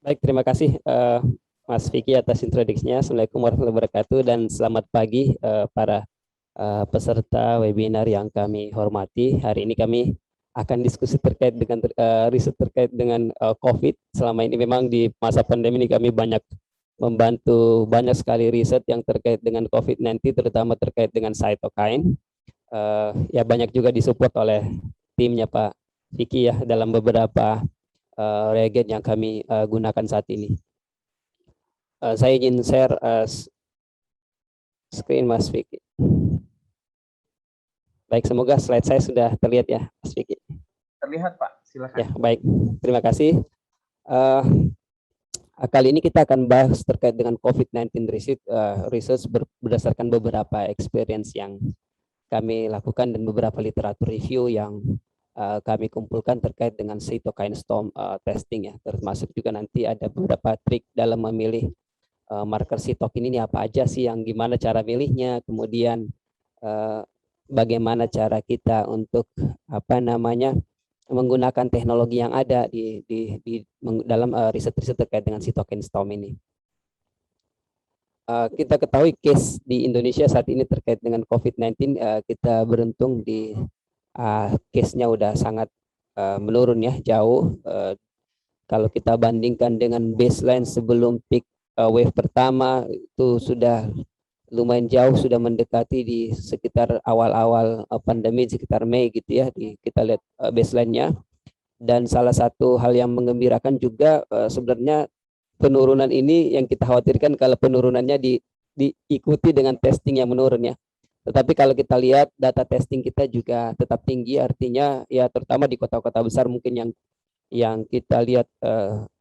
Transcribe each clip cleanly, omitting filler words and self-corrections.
Baik, terima kasih Mas Vicky atas introduksinya. Assalamualaikum warahmatullahi wabarakatuh dan selamat pagi para peserta webinar yang kami hormati. Hari ini kami akan diskusi terkait dengan riset terkait dengan COVID. Selama ini memang di masa pandemi ini kami banyak membantu banyak sekali riset yang terkait dengan COVID-19, terutama terkait dengan cytokine. Ya banyak juga disupport oleh timnya Pak Vicky ya dalam beberapa reagen yang kami gunakan saat ini. Saya ingin share screen Mas Vicky. Baik, semoga slide saya sudah terlihat ya, Mas Vicky. Terlihat Pak, silakan. Ya, baik. Terima kasih. Kali ini kita akan bahas terkait dengan COVID-19 research berdasarkan beberapa experience yang kami lakukan dan beberapa literatur review yang kami kumpulkan terkait dengan cytokine storm testing ya, termasuk juga nanti ada beberapa trik dalam memilih marker sitokin ini apa aja sih, yang gimana cara milihnya, kemudian bagaimana cara kita untuk menggunakan teknologi yang ada di dalam riset-riset terkait dengan cytokine storm ini. Kita ketahui case di Indonesia saat ini terkait dengan COVID-19, kita beruntung di case-nya udah sangat menurun ya, jauh. Kalau kita bandingkan dengan baseline sebelum peak wave pertama itu sudah lumayan jauh, sudah mendekati di sekitar awal-awal pandemi, sekitar Mei gitu ya, kita lihat baseline-nya. Dan salah satu hal yang menggembirakan juga sebenarnya penurunan ini yang kita khawatirkan kalau penurunannya diikuti dengan testing yang menurun ya. Tetapi kalau kita lihat data testing kita juga tetap tinggi, artinya ya terutama di kota-kota besar mungkin yang kita lihat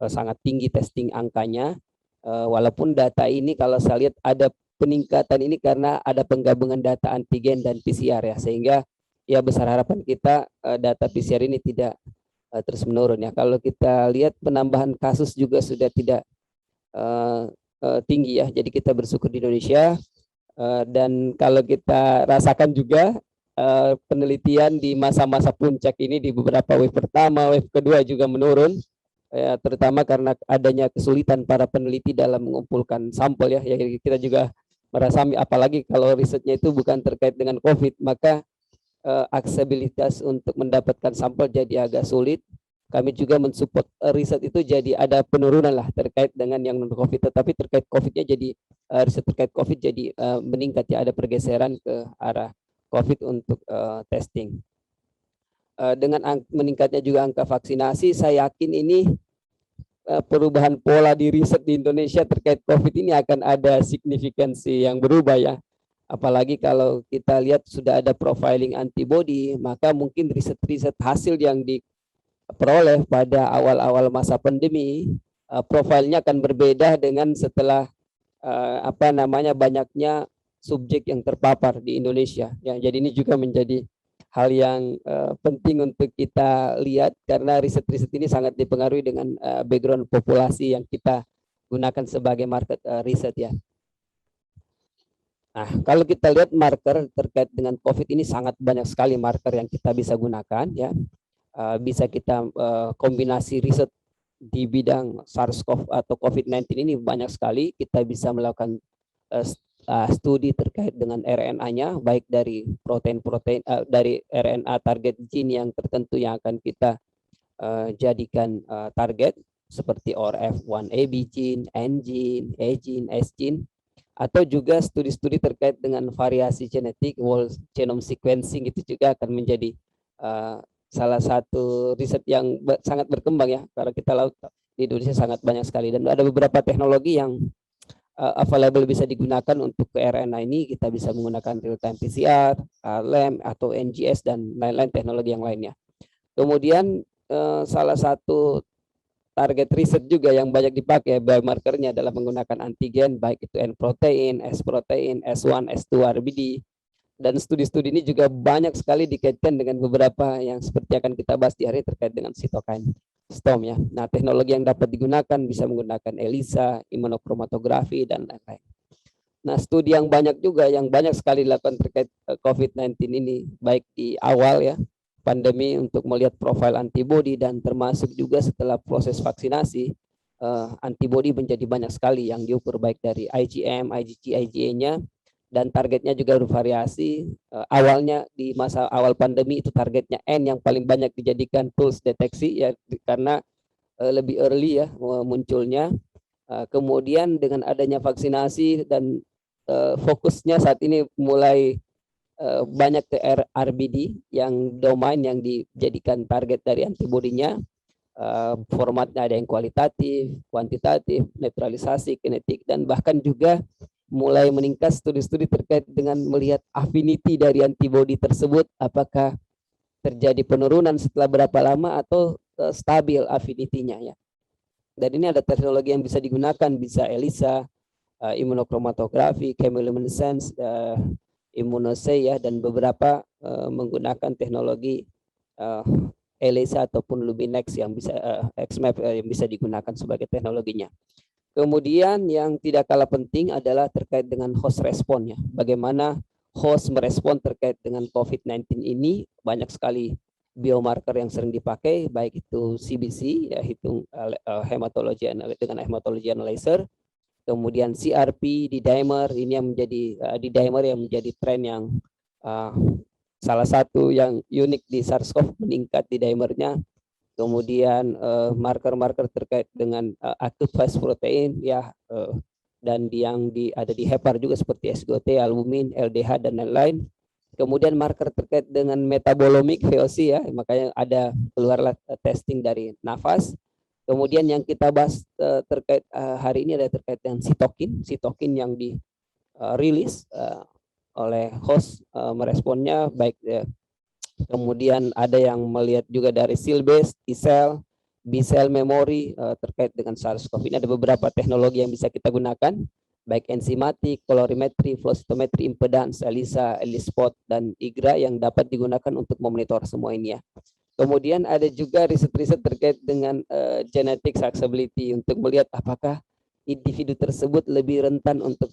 sangat tinggi testing angkanya. Walaupun data ini kalau saya lihat ada peningkatan ini karena ada penggabungan data antigen dan PCR ya, sehingga ya besar harapan kita data PCR ini tidak terus menurun ya. Kalau kita lihat penambahan kasus juga sudah tidak tinggi ya, jadi kita bersyukur di Indonesia. Dan kalau kita rasakan juga penelitian di masa-masa puncak ini di beberapa wave pertama, wave kedua juga menurun, terutama karena adanya kesulitan para peneliti dalam mengumpulkan sampel ya. Kita juga merasa, apalagi kalau risetnya itu bukan terkait dengan COVID, maka aksesibilitas untuk mendapatkan sampel jadi agak sulit. Kami juga mensupport riset itu, jadi ada penurunan lah terkait dengan yang non COVID, tetapi terkait COVID-nya jadi riset terkait COVID jadi meningkat ya, ada pergeseran ke arah COVID untuk testing. Dengan meningkatnya juga angka vaksinasi, saya yakin ini perubahan pola di riset di Indonesia terkait COVID ini akan ada signifikansi yang berubah ya. Apalagi kalau kita lihat sudah ada profiling antibody, maka mungkin riset-riset hasil yang diperoleh pada awal-awal masa pandemi, profilnya akan berbeda dengan setelah banyaknya subjek yang terpapar di Indonesia. Ya, jadi ini juga menjadi hal yang penting untuk kita lihat, karena riset-riset ini sangat dipengaruhi dengan background populasi yang kita gunakan sebagai market riset ya. Nah, kalau kita lihat marker terkait dengan COVID ini sangat banyak sekali marker yang kita bisa gunakan ya. Bisa kita kombinasi riset di bidang SARS-CoV atau COVID-19 ini banyak sekali. Kita bisa melakukan studi terkait dengan RNA-nya, baik dari protein-protein dari RNA target gene yang tertentu yang akan kita jadikan target, seperti ORF1ab gene, N gene, E gene, S gene, atau juga studi-studi terkait dengan variasi genetik, whole genome sequencing, itu juga akan menjadi salah satu riset yang sangat berkembang ya, karena kita lihat di Indonesia sangat banyak sekali, dan ada beberapa teknologi yang available bisa digunakan untuk ke RNA ini. Kita bisa menggunakan real time PCR, LAMP atau NGS dan lain-lain teknologi yang lainnya. Kemudian salah satu target riset juga yang banyak dipakai biomarkernya adalah menggunakan antigen, baik itu N protein, S protein, S1, S2, RBD. Dan studi-studi ini juga banyak sekali dikaitkan dengan beberapa yang seperti akan kita bahas di hari terkait dengan cytokine storm ya. Nah, teknologi yang dapat digunakan bisa menggunakan ELISA, imunochromatografi, dan lain-lain. Nah, studi yang banyak juga, yang banyak sekali dilakukan terkait COVID-19 ini, baik di awal ya pandemi untuk melihat profil antibody, dan termasuk juga setelah proses vaksinasi, antibody menjadi banyak sekali yang diukur, baik dari IgM, IgG, IgA-nya, dan targetnya juga bervariasi. Awalnya di masa awal pandemi itu targetnya N yang paling banyak dijadikan tools deteksi ya, karena lebih early ya munculnya. Kemudian dengan adanya vaksinasi dan fokusnya saat ini mulai banyak ke RBD yang domain yang dijadikan target dari antibodinya. Formatnya ada yang kualitatif, kuantitatif, netralisasi, kinetik, dan bahkan juga mulai meningkat studi-studi terkait dengan melihat affinity dari antibodi tersebut, apakah terjadi penurunan setelah berapa lama atau stabil affinity-nya ya. Dan ini ada teknologi yang bisa digunakan, bisa ELISA, immunochromatografi, chemiluminescence, immunoassay ya, dan beberapa menggunakan teknologi ELISA ataupun Luminex yang bisa XMAP yang bisa digunakan sebagai teknologinya. Kemudian yang tidak kalah penting adalah terkait dengan host respon ya. Bagaimana host merespon terkait dengan COVID-19 ini. Banyak sekali biomarker yang sering dipakai, baik itu CBC ya, hitung hematologi dengan hematologi analyzer, kemudian CRP, D-dimer, ini yang menjadi D-dimer yang menjadi tren yang salah satu yang unik di SARS-CoV, meningkat D-dimernya. Kemudian marker-marker terkait dengan acute phase protein ya, dan yang ada di hepar juga seperti SGOT, albumin, LDH, dan lain-lain. Kemudian marker terkait dengan metabolomic VOC ya, makanya ada keluarlah testing dari nafas. Kemudian yang kita bahas terkait hari ini ada terkait dengan sitokin yang dirilis oleh host, meresponnya baik kemudian ada yang melihat juga dari cell base, T-cell, B-cell memory terkait dengan SARS-CoV. Ini ada beberapa teknologi yang bisa kita gunakan, baik enzimatik, kolorimetri, flow cytometry, impedance, ELISA, ELISpot, dan IGRA yang dapat digunakan untuk memonitor semua ini ya. Kemudian ada juga riset-riset terkait dengan genetic susceptibility untuk melihat apakah individu tersebut lebih rentan untuk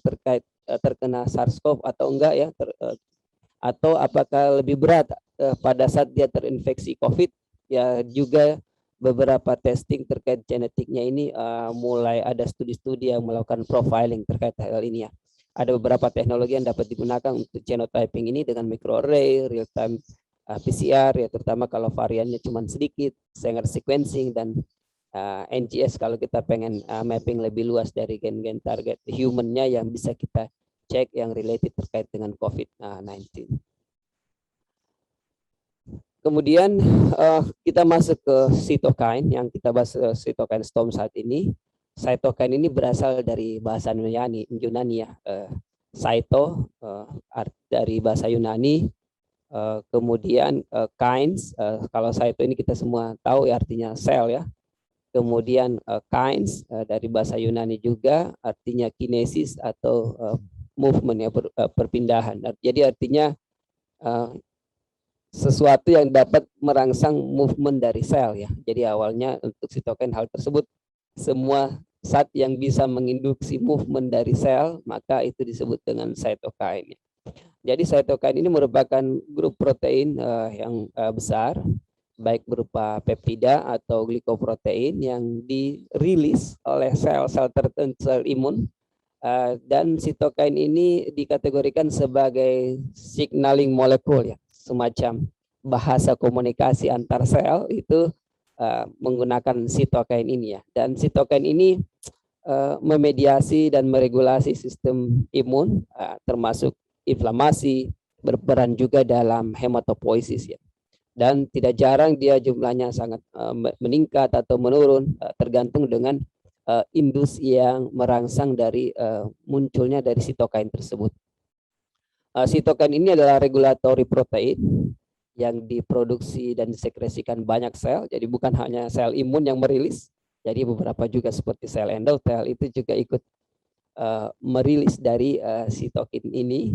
terkena SARS-CoV atau enggak ya, atau apakah lebih berat pada saat dia terinfeksi COVID ya. Juga beberapa testing terkait genetiknya ini mulai ada studi-studi yang melakukan profiling terkait hal ini ya. Ada beberapa teknologi yang dapat digunakan untuk genotyping ini dengan microarray, real time PCR ya, terutama kalau variannya cuma sedikit, Sanger sequencing, dan NGS kalau kita pengen mapping lebih luas dari gen-gen target humannya yang bisa kita cek yang related terkait dengan COVID-19. Kemudian kita masuk ke cytokine yang kita bahas, cytokine storm saat ini. Cytokine ini berasal dari bahasa Yunani ya. Cyto dari bahasa Yunani. Kemudian kines, kalau cyto ini kita semua tahu ya, artinya sel ya. Kemudian kines dari bahasa Yunani juga artinya kinesis atau movement ya, perpindahan. Jadi artinya sesuatu yang dapat merangsang movement dari sel ya. Jadi awalnya untuk sitokin hal tersebut, semua zat yang bisa menginduksi movement dari sel, maka itu disebut dengan cytokine. Jadi cytokine ini merupakan grup protein yang besar, baik berupa peptida atau glikoprotein yang dirilis oleh sel-sel tertentu, sel imun. Dan sitokin ini dikategorikan sebagai signaling molekul ya, semacam bahasa komunikasi antar sel itu menggunakan sitokin ini ya. Dan sitokin ini memediasi dan meregulasi sistem imun, termasuk inflamasi, berperan juga dalam hematopoiesis ya. Dan tidak jarang dia jumlahnya sangat meningkat atau menurun tergantung dengan indus yang merangsang dari munculnya dari sitokin tersebut. Sitokin ini adalah regulatory protein yang diproduksi dan disekresikan banyak sel. Jadi bukan hanya sel imun yang merilis, jadi beberapa juga seperti sel endotel itu juga ikut merilis dari sitokin ini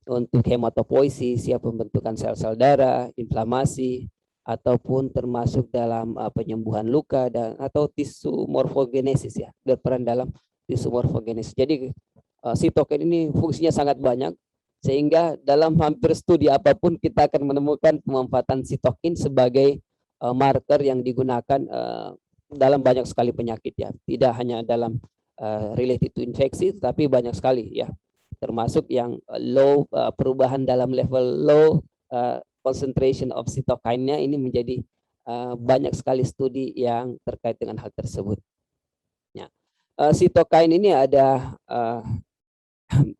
untuk hematopoiesis, ya, pembentukan sel-sel darah, inflamasi, ataupun termasuk dalam penyembuhan luka dan atau tisu morfogenesis ya, berperan dalam tisu morfogenesis. Jadi sitokin ini fungsinya sangat banyak, sehingga dalam hampir studi apapun kita akan menemukan pemanfaatan sitokin sebagai marker yang digunakan dalam banyak sekali penyakit ya, tidak hanya dalam related to infeksi, tapi banyak sekali ya, termasuk yang low perubahan dalam level low concentration of cytokine-nya ini menjadi banyak sekali studi yang terkait dengan hal tersebut. Ya. Cytokine ini ada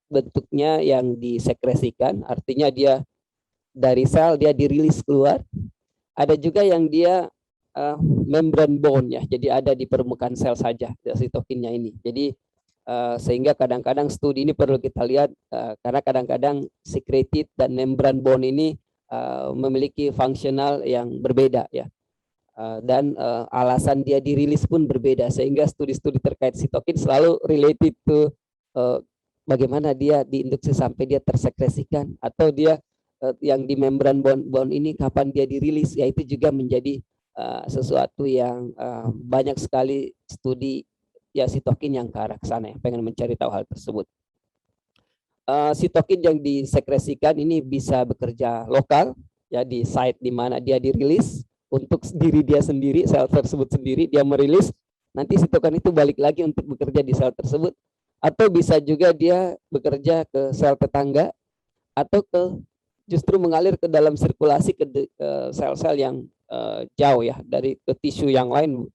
bentuknya yang disekresikan, artinya dia dari sel dia dirilis keluar. Ada juga yang dia membran bone ya, jadi ada di permukaan sel saja sitokinnya ini. Jadi sehingga kadang-kadang studi ini perlu kita lihat karena kadang-kadang secreted dan membran bone ini memiliki fungsional yang berbeda ya. Dan alasan dia dirilis pun berbeda, sehingga studi-studi terkait sitokin selalu related to bagaimana dia diinduksi sampai dia tersekresikan, atau dia yang di membran bone ini kapan dia dirilis, yaitu juga menjadi sesuatu yang banyak sekali studi ya sitokin yang ke arah sana, yang pengen mencari tahu hal tersebut. Sitokin yang disekresikan ini bisa bekerja lokal ya, di site di mana dia dirilis untuk diri dia sendiri, sel tersebut sendiri dia merilis, nanti sitokin itu balik lagi untuk bekerja di sel tersebut, atau bisa juga dia bekerja ke sel tetangga, atau justru mengalir ke dalam sirkulasi ke sel-sel yang jauh ya, dari ke tisu yang lain,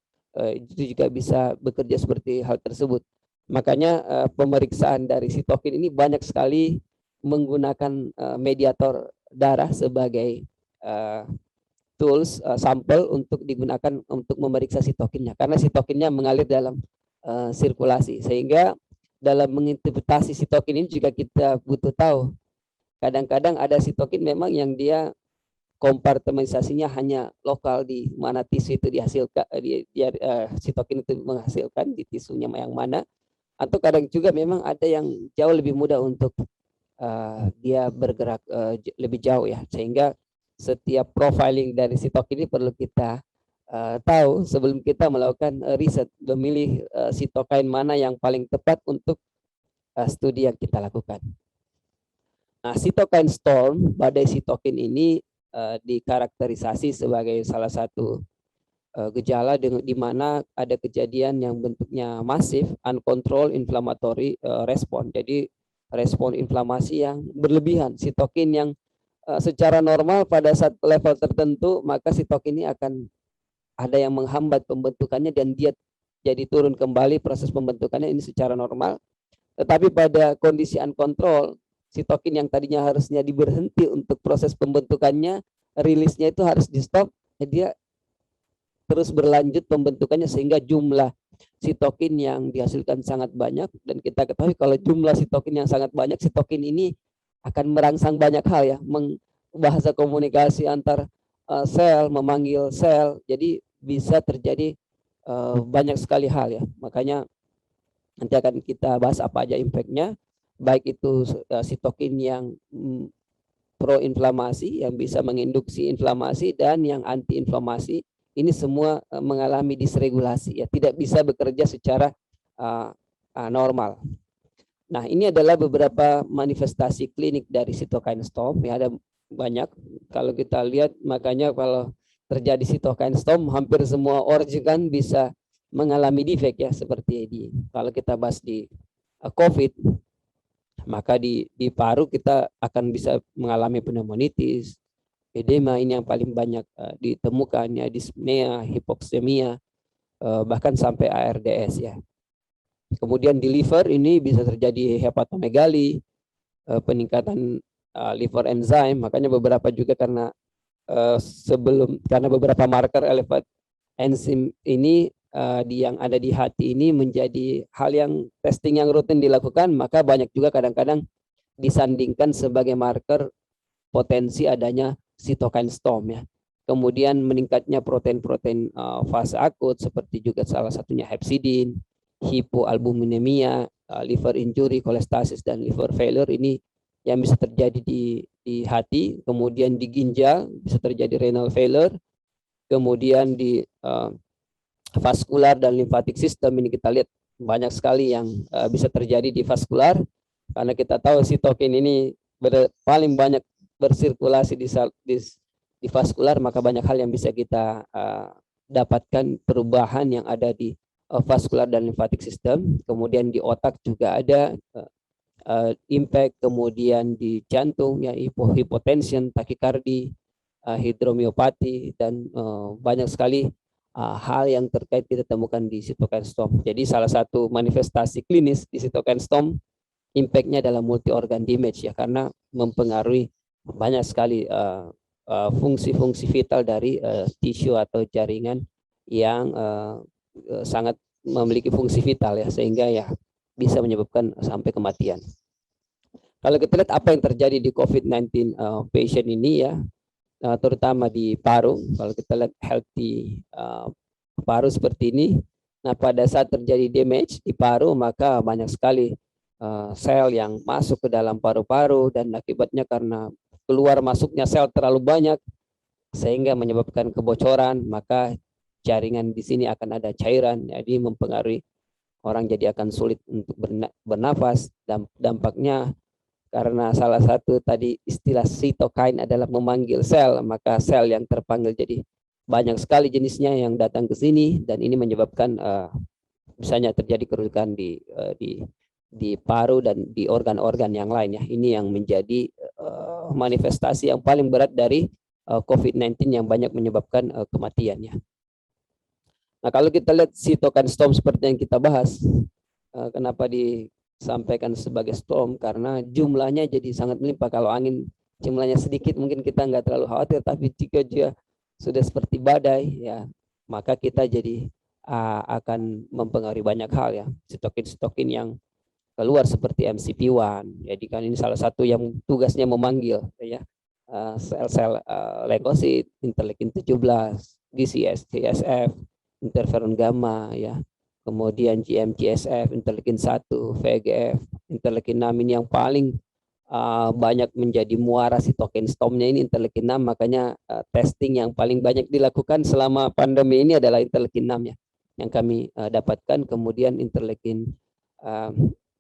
itu juga bisa bekerja seperti hal tersebut. Makanya pemeriksaan dari sitokin ini banyak sekali menggunakan mediator darah sebagai tools sampel untuk digunakan untuk memeriksa sitokinnya, karena sitokinnya mengalir dalam sirkulasi, sehingga dalam menginterpretasi sitokin ini juga kita butuh tahu. Kadang-kadang ada sitokin memang yang dia kompartementasinya hanya lokal di mana tisu itu dihasilkan, sitokin itu menghasilkan di tisunya yang mana, atau kadang juga memang ada yang jauh lebih mudah untuk dia bergerak lebih jauh ya, sehingga setiap profiling dari sitokin ini perlu kita tahu sebelum kita melakukan riset, memilih sitokin mana yang paling tepat untuk studi yang kita lakukan. Nah, cytokine storm, badai sitokin ini dikarakterisasi sebagai salah satu gejala di mana ada kejadian yang bentuknya masif, uncontrolled inflammatory respon. Jadi respon inflamasi yang berlebihan, sitokin yang secara normal pada saat level tertentu, maka sitokin ini akan ada yang menghambat pembentukannya dan dia jadi turun kembali proses pembentukannya ini secara normal. Tetapi pada kondisi uncontrolled, sitokin yang tadinya harusnya diberhenti untuk proses pembentukannya, rilisnya itu harus di stop, dia terus berlanjut pembentukannya sehingga jumlah sitokin yang dihasilkan sangat banyak. Dan kita ketahui kalau jumlah sitokin yang sangat banyak, sitokin ini akan merangsang banyak hal ya, bahasa komunikasi antar sel, memanggil sel, jadi bisa terjadi banyak sekali hal ya. Makanya nanti akan kita bahas apa aja impactnya, baik itu sitokin yang proinflamasi yang bisa menginduksi inflamasi dan yang antiinflamasi, ini semua mengalami disregulasi ya, tidak bisa bekerja secara normal. Nah, ini adalah beberapa manifestasi klinik dari cytokine storm ya, ada banyak kalau kita lihat. Makanya kalau terjadi cytokine storm, hampir semua organ bisa mengalami defek ya, seperti kalau kita bahas di COVID, maka di paru kita akan bisa mengalami pneumonitis, edema ini yang paling banyak ditemukan ya, dyspnea, hipoksemia, bahkan sampai ARDS ya. Kemudian di liver ini bisa terjadi hepatomegali, peningkatan liver enzyme. Makanya beberapa juga karena beberapa marker elevate enzim ini yang ada di hati ini menjadi hal yang testing yang rutin dilakukan, maka banyak juga kadang-kadang disandingkan sebagai marker potensi adanya cytokine storm ya. Kemudian meningkatnya protein-protein fase akut seperti juga salah satunya hepsidin, hipoalbuminemia, liver injury, kolestasis, dan liver failure ini yang bisa terjadi di hati. Kemudian di ginjal bisa terjadi renal failure. Kemudian di vaskular dan lymphatic system ini kita lihat banyak sekali yang bisa terjadi di vaskular, karena kita tahu sitokin ini paling banyak bersirkulasi di vaskular, maka banyak hal yang bisa kita dapatkan perubahan yang ada di vaskular dan limfatik system, kemudian di otak juga ada impact, kemudian di jantung ya hipotension, takikardi, hidromiopati, dan banyak sekali hal yang terkait kita temukan di cytokine storm. Jadi salah satu manifestasi klinis di cytokine storm impact-nya adalah multi organ damage ya, karena mempengaruhi banyak sekali fungsi-fungsi vital dari tisu atau jaringan yang sangat memiliki fungsi vital ya, sehingga ya bisa menyebabkan sampai kematian. Kalau kita lihat apa yang terjadi di COVID-19 patient ini ya, terutama di paru, kalau kita lihat healthy paru seperti ini, nah pada saat terjadi damage di paru maka banyak sekali sel yang masuk ke dalam paru-paru, dan akibatnya karena keluar masuknya sel terlalu banyak sehingga menyebabkan kebocoran, maka jaringan di sini akan ada cairan, jadi mempengaruhi orang jadi akan sulit untuk bernafas. Dan dampaknya karena salah satu tadi istilah sitokain adalah memanggil sel, maka sel yang terpanggil jadi banyak sekali jenisnya yang datang ke sini, dan ini menyebabkan misalnya terjadi kerusakan di paru dan di organ-organ yang lain ya. Ini yang menjadi manifestasi yang paling berat dari COVID-19 yang banyak menyebabkan kematian ya. Nah, kalau kita lihat cytokine storm seperti yang kita bahas, kenapa disampaikan sebagai storm? Karena jumlahnya jadi sangat melimpah. Kalau angin jumlahnya sedikit mungkin kita nggak terlalu khawatir, tapi jika dia sudah seperti badai ya, maka kita jadi akan mempengaruhi banyak hal ya. Sitokin yang keluar seperti MCP1, jadi kan ini salah satu yang tugasnya memanggil ya sel-sel leukosit, interleukin 17, GCS, CSF, interferon gamma ya, kemudian GM-CSF, interleukin 1, VEGF, interleukin 6 ini yang paling banyak menjadi muara sitokin stormnya ini interleukin 6, makanya testing yang paling banyak dilakukan selama pandemi ini adalah interleukin 6 ya, yang kami dapatkan. Kemudian interleukin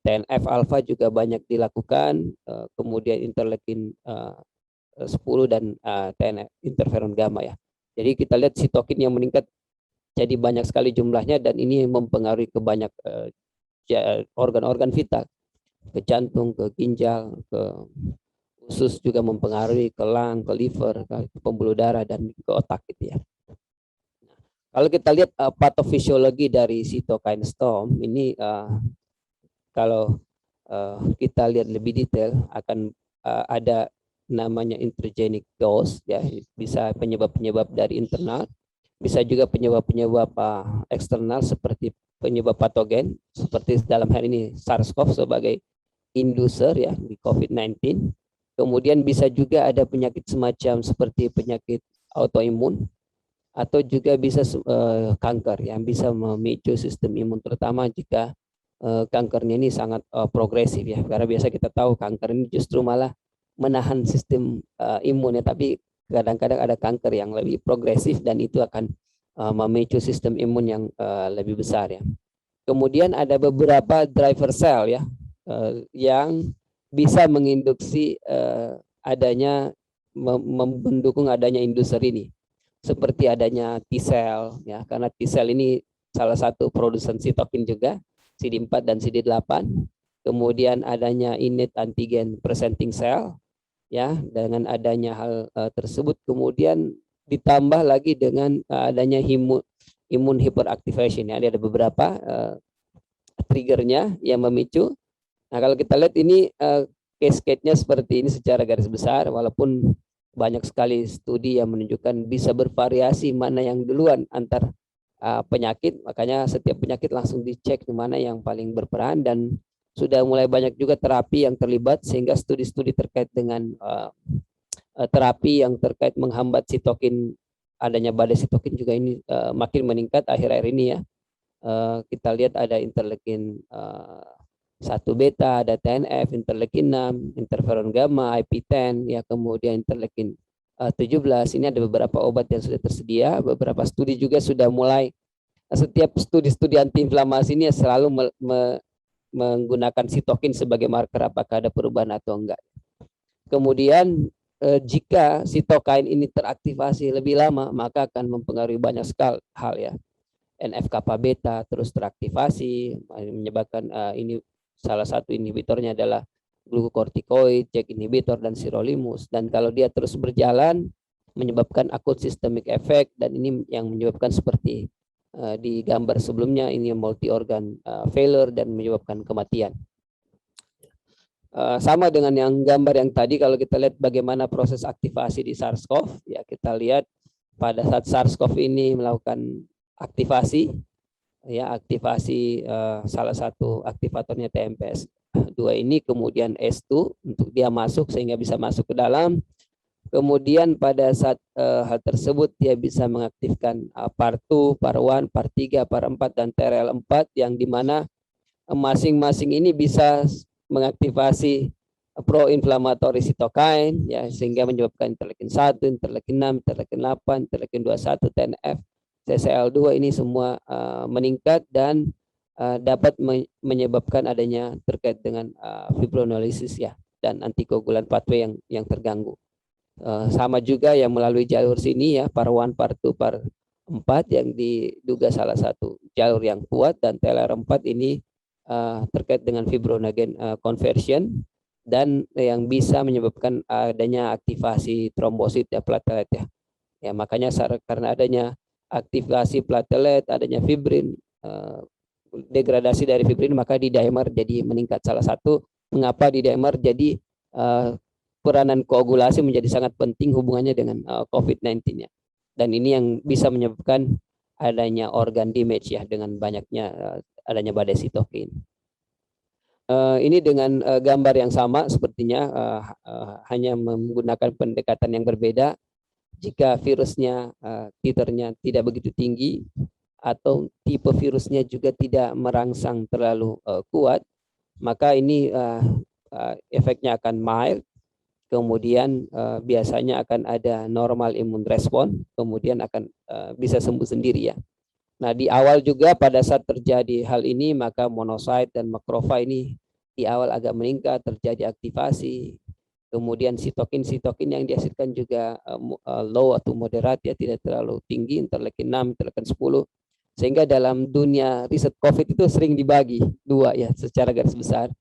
TNF alpha juga banyak dilakukan, kemudian interleukin 10 dan TNF interferon gamma ya. Jadi kita lihat sitokin yang meningkat jadi banyak sekali jumlahnya, dan ini mempengaruhi ke banyak organ-organ vital, ke jantung, ke ginjal, ke usus juga mempengaruhi, ke lung, ke liver, ke pembuluh darah, dan ke otak gitu ya. Kalau kita lihat patofisiologi dari cytokine storm ini, kalau kita lihat lebih detail akan ada namanya introgenic dose ya, bisa penyebab-penyebab dari internal, bisa juga penyebab-penyebab eksternal seperti penyebab patogen, seperti dalam hal ini SARS-CoV sebagai inducer ya di COVID-19. Kemudian bisa juga ada penyakit semacam seperti penyakit autoimun, atau juga bisa kanker yang bisa memicu sistem imun, terutama jika kankernya ini sangat progresif ya, karena biasa kita tahu kanker ini justru malah menahan sistem imun ya, tapi kadang-kadang ada kanker yang lebih progresif dan itu akan memicu sistem imun yang lebih besar ya. Kemudian ada beberapa driver cell ya yang bisa menginduksi adanya mendukung adanya inducer ini, seperti adanya T-cell ya, karena T-cell ini salah satu produsen sitokin juga, CD4 dan CD8. Kemudian adanya innate antigen presenting cell ya, dengan adanya hal tersebut kemudian ditambah lagi dengan adanya imun hyperactivation ya, ada beberapa triggernya yang memicu. Nah, kalau kita lihat ini cascade-nya seperti ini secara garis besar, walaupun banyak sekali studi yang menunjukkan bisa bervariasi mana yang duluan antar penyakit, makanya setiap penyakit langsung dicek di mana yang paling berperan, dan sudah mulai banyak juga terapi yang terlibat, sehingga studi-studi terkait dengan terapi yang terkait menghambat sitokin, adanya badai sitokin juga ini makin meningkat akhir-akhir ini ya. Kita lihat ada interleukin 1 beta, ada TNF, interleukin 6, interferon gamma, IP10 ya, kemudian interleukin 17. Ini ada beberapa obat yang sudah tersedia, beberapa studi juga sudah mulai. Setiap studi-studi antiinflamasi ini selalu menggunakan sitokin sebagai marker apakah ada perubahan atau enggak. Kemudian jika sitokain ini teraktivasi lebih lama, maka akan mempengaruhi banyak sekali hal ya. NF-kappa beta terus teraktivasi, menyebabkan ini salah satu inhibitornya adalah glukokortikoid, JAK inhibitor dan sirolimus. Dan kalau dia terus berjalan, menyebabkan akut systemic effect, dan ini yang menyebabkan seperti di gambar sebelumnya, ini multi organ failure dan menyebabkan kematian. Sama dengan yang gambar yang tadi, kalau kita lihat bagaimana proses aktivasi di SARS-CoV, ya kita lihat pada saat SARS-CoV ini melakukan aktivasi, ya aktivasi salah satu aktivatornya TMPS2 ini, kemudian S2 untuk dia masuk sehingga bisa masuk ke dalam. Kemudian pada saat hal tersebut dia bisa mengaktifkan PAR2, PAR1, PAR3, PAR4 dan TRL4, yang dimana masing-masing ini bisa mengaktifasi pro-inflammatory sitokain, ya, sehingga menyebabkan interleukin 1, interleukin 6, interleukin 8, interleukin 21, TNF, CCL2 ini semua meningkat dan dapat menyebabkan adanya terkait dengan fibronolisis ya, dan antikoagulan pathway yang terganggu. Sama juga yang melalui jalur sini ya, PAR1, PAR2, PAR4 yang diduga salah satu jalur yang kuat, dan TLR4 ini terkait dengan fibronogen conversion dan yang bisa menyebabkan adanya aktivasi trombosit ya, platelet ya. Ya makanya karena adanya aktivasi platelet, adanya fibrin, degradasi dari fibrin, maka D-dimer jadi meningkat. Salah satu mengapa D-dimer jadi peranan koagulasi menjadi sangat penting hubungannya dengan COVID-19 ya. Dan ini yang bisa menyebabkan adanya organ damage ya, dengan banyaknya adanya badai sitokin. Ini dengan gambar yang sama sepertinya, hanya menggunakan pendekatan yang berbeda. Jika virusnya titernya tidak begitu tinggi atau tipe virusnya juga tidak merangsang terlalu kuat, maka ini efeknya akan mild. Kemudian biasanya akan ada normal immune response, kemudian akan bisa sembuh sendiri ya. Nah, di awal juga pada saat terjadi hal ini, maka monosit dan makrofag ini di awal agak meningkat, terjadi aktivasi. Kemudian sitokin yang dihasilkan juga low atau moderat ya, tidak terlalu tinggi, interleukin 6, interleukin 10. Sehingga dalam dunia riset COVID itu sering dibagi dua ya, secara garis besar.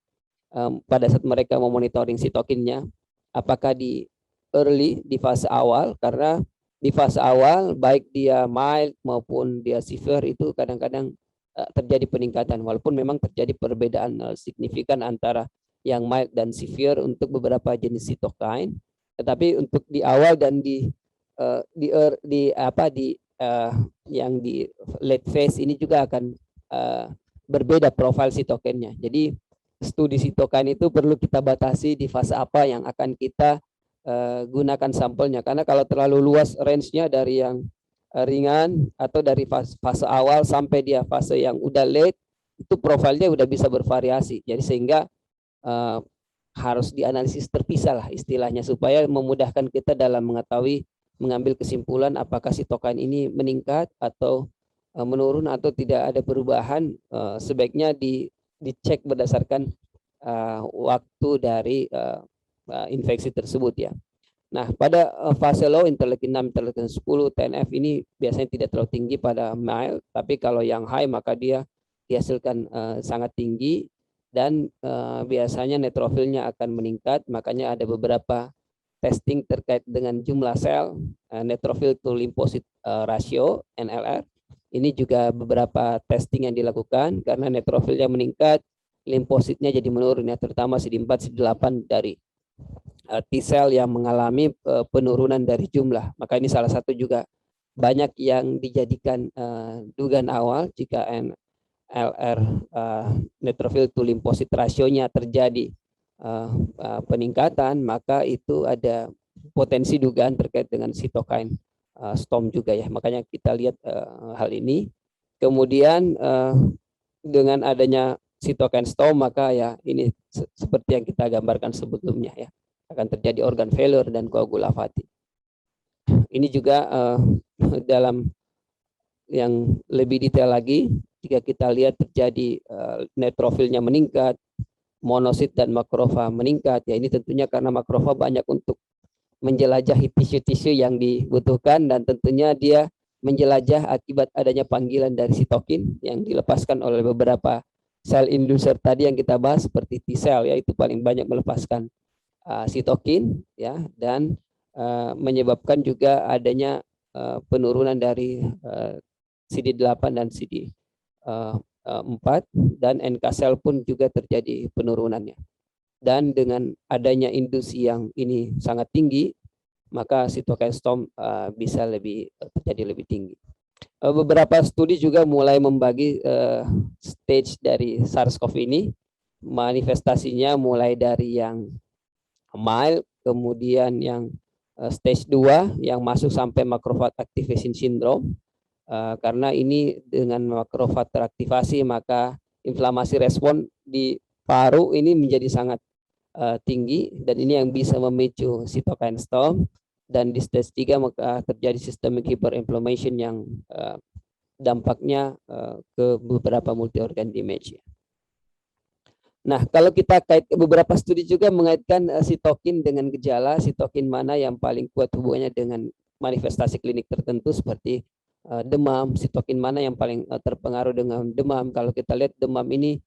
Pada saat mereka memonitoring sitokinnya, apakah di early, di fase awal, karena di fase awal baik dia mild maupun dia severe itu kadang-kadang terjadi peningkatan, walaupun memang terjadi perbedaan signifikan antara yang mild dan severe untuk beberapa jenis sitokain, tetapi untuk di awal dan yang di late phase ini juga akan berbeda profil sitokinnya. Jadi studi sitokain itu perlu kita batasi di fase apa yang akan kita gunakan sampelnya, karena kalau terlalu luas range-nya dari yang ringan atau dari fase awal sampai dia fase yang udah late, itu profilnya udah bisa bervariasi. Jadi sehingga harus dianalisis terpisah lah istilahnya, supaya memudahkan kita dalam mengetahui, mengambil kesimpulan apakah sitokain ini meningkat atau menurun atau tidak ada perubahan. Sebaiknya dicek berdasarkan waktu dari infeksi tersebut ya. Nah, pada fase low, interleukin 6, interleukin 10, TNF ini biasanya tidak terlalu tinggi pada mild, tapi kalau yang high maka dia dihasilkan sangat tinggi, dan biasanya neutrofilnya akan meningkat. Makanya ada beberapa testing terkait dengan jumlah sel, neutrophil to lymphocyte ratio NLR. Ini juga beberapa testing yang dilakukan, karena neutrofilnya meningkat, limfositnya jadi menurun ya, terutama CD4, CD8 dari T-cell yang mengalami penurunan dari jumlah. Maka ini salah satu juga banyak yang dijadikan dugaan awal jika NLR neutrophil to lymphocyte rasionya terjadi peningkatan, maka itu ada potensi dugaan terkait dengan sitokain storm juga ya. Makanya kita lihat hal ini. Kemudian dengan adanya sitokain storm, maka ya ini seperti yang kita gambarkan sebelumnya ya, akan terjadi organ failure dan koagulopati. Ini juga dalam yang lebih detail lagi, jika kita lihat terjadi neutrofilnya meningkat, monosit dan makrofag meningkat, ya ini tentunya karena makrofag banyak untuk menjelajahi tisu-tisu yang dibutuhkan, dan tentunya dia menjelajah akibat adanya panggilan dari sitokin yang dilepaskan oleh beberapa sel inducer tadi yang kita bahas seperti T-cell, yaitu paling banyak melepaskan sitokin ya, dan menyebabkan juga adanya penurunan dari CD8 dan CD4, dan NK cell pun juga terjadi penurunannya. Dan dengan adanya induksi yang ini sangat tinggi, maka cytokine storm bisa terjadi lebih tinggi. Beberapa studi juga mulai membagi stage dari SARS-CoV ini. Manifestasinya mulai dari yang mild, kemudian yang stage 2 yang masuk sampai macrophage activation syndrome. Karena ini dengan macrophage teraktivasi, maka inflamasi respon di paru ini menjadi sangat tinggi, dan ini yang bisa memicu cytokine storm. Dan di stage 3 maka terjadi systemic hyperinflammation yang dampaknya ke beberapa multi organ damage. Nah, kalau kita kait beberapa studi juga mengaitkan sitokin dengan gejala, sitokin mana yang paling kuat hubungannya dengan manifestasi klinik tertentu seperti demam, sitokin mana yang paling terpengaruh dengan demam. Kalau kita lihat demam ini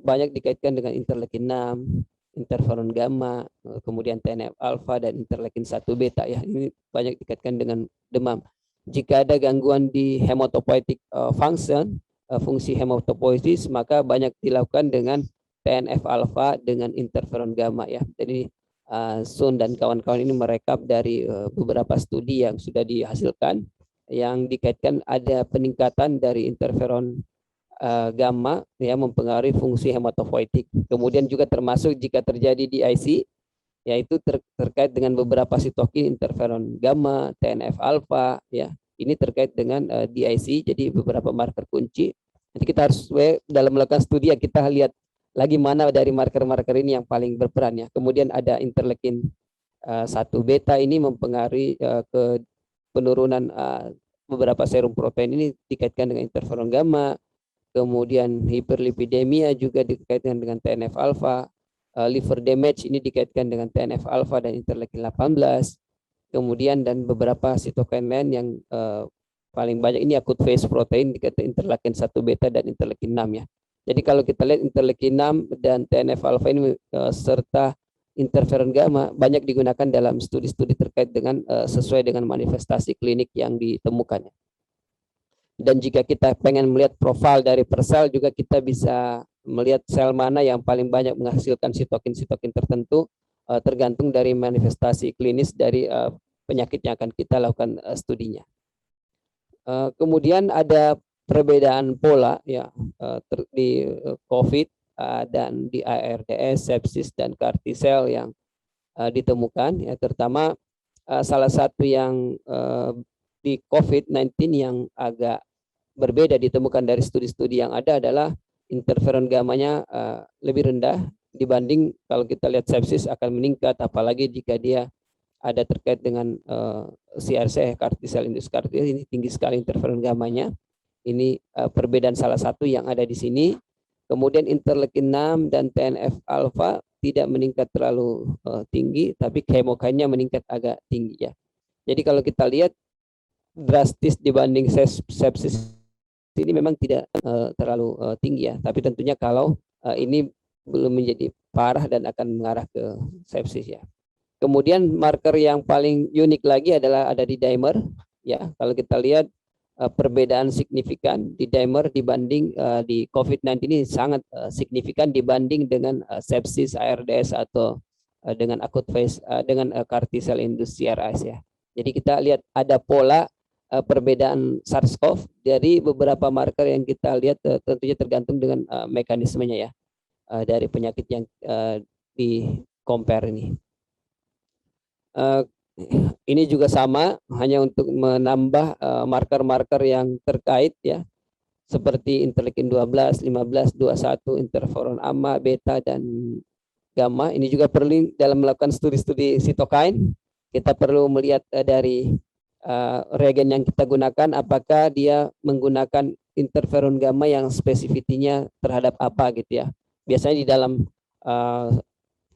banyak dikaitkan dengan interleukin 6, interferon gamma, kemudian TNF alfa dan interleukin 1 beta ya. Ini banyak dikaitkan dengan demam. Jika ada gangguan di hematopoietic function, fungsi hematopoiesis, maka banyak dilakukan dengan TNF alfa dengan interferon gamma ya. Jadi Sun dan kawan-kawan ini merekap dari beberapa studi yang sudah dihasilkan yang dikaitkan ada peningkatan dari interferon gamma ya, mempengaruhi fungsi hematopoietik. Kemudian juga termasuk jika terjadi DIC, yaitu terkait dengan beberapa sitokin interferon gamma, TNF alfa ya. Ini terkait dengan DIC, jadi beberapa marker kunci. Nanti kita harus dalam melakukan studi ya, kita lihat lagi mana dari marker-marker ini yang paling berperan ya. Kemudian ada interleukin 1 beta, ini mempengaruhi ke penurunan beberapa serum protein, ini dikaitkan dengan interferon gamma. Kemudian hiperlipidemia juga dikaitkan dengan TNF alfa, liver damage ini dikaitkan dengan TNF alfa dan interleukin 18. Kemudian dan beberapa sitokin lain yang paling banyak ini acute phase protein dikaitkan interleukin 1 beta dan interleukin 6 ya. Jadi kalau kita lihat interleukin 6 dan TNF alfa ini serta interferon gamma banyak digunakan dalam studi-studi terkait dengan sesuai dengan manifestasi klinik yang ditemukannya. Dan jika kita pengen melihat profil dari per sel juga kita bisa melihat sel mana yang paling banyak menghasilkan sitokin-sitokin tertentu tergantung dari manifestasi klinis dari penyakit yang akan kita lakukan studinya. Kemudian ada perbedaan pola ya di COVID dan di ARDS, sepsis dan CAR T-cell yang ditemukan ya, terutama salah satu yang di COVID-19 yang agak berbeda ditemukan dari studi-studi yang ada adalah interferon gammanya lebih rendah dibanding kalau kita lihat sepsis akan meningkat, apalagi jika dia ada terkait dengan CRC, CAR T-cell induced CAR T, ini tinggi sekali interferon gammanya. Ini perbedaan salah satu yang ada di sini. Kemudian interleukin 6 dan TNF alfa tidak meningkat terlalu tinggi, tapi kemokainnya meningkat agak tinggi ya. Jadi kalau kita lihat drastis dibanding sepsis ini memang tidak terlalu tinggi ya, tapi tentunya kalau ini belum menjadi parah dan akan mengarah ke sepsis ya. Kemudian marker yang paling unik lagi adalah ada di dimer ya. Kalau kita lihat perbedaan signifikan di dimer dibanding di COVID-19 ini sangat signifikan dibanding dengan sepsis, ARDS atau dengan acute phase dengan CAR T-cell induced CRS ya. Jadi kita lihat ada pola perbedaan SARS-CoV dari beberapa marker yang kita lihat tentunya tergantung dengan mekanismenya ya dari penyakit yang di compare ini. Ini juga sama, hanya untuk menambah marker-marker yang terkait ya, seperti interleukin 12, 15, 21, interferon gamma, beta dan gamma. Ini juga perlu dalam melakukan studi-studi sitokin. Kita perlu melihat dari reagen yang kita gunakan, apakah dia menggunakan interferon gamma yang spesifitinya terhadap apa gitu ya. Biasanya di dalam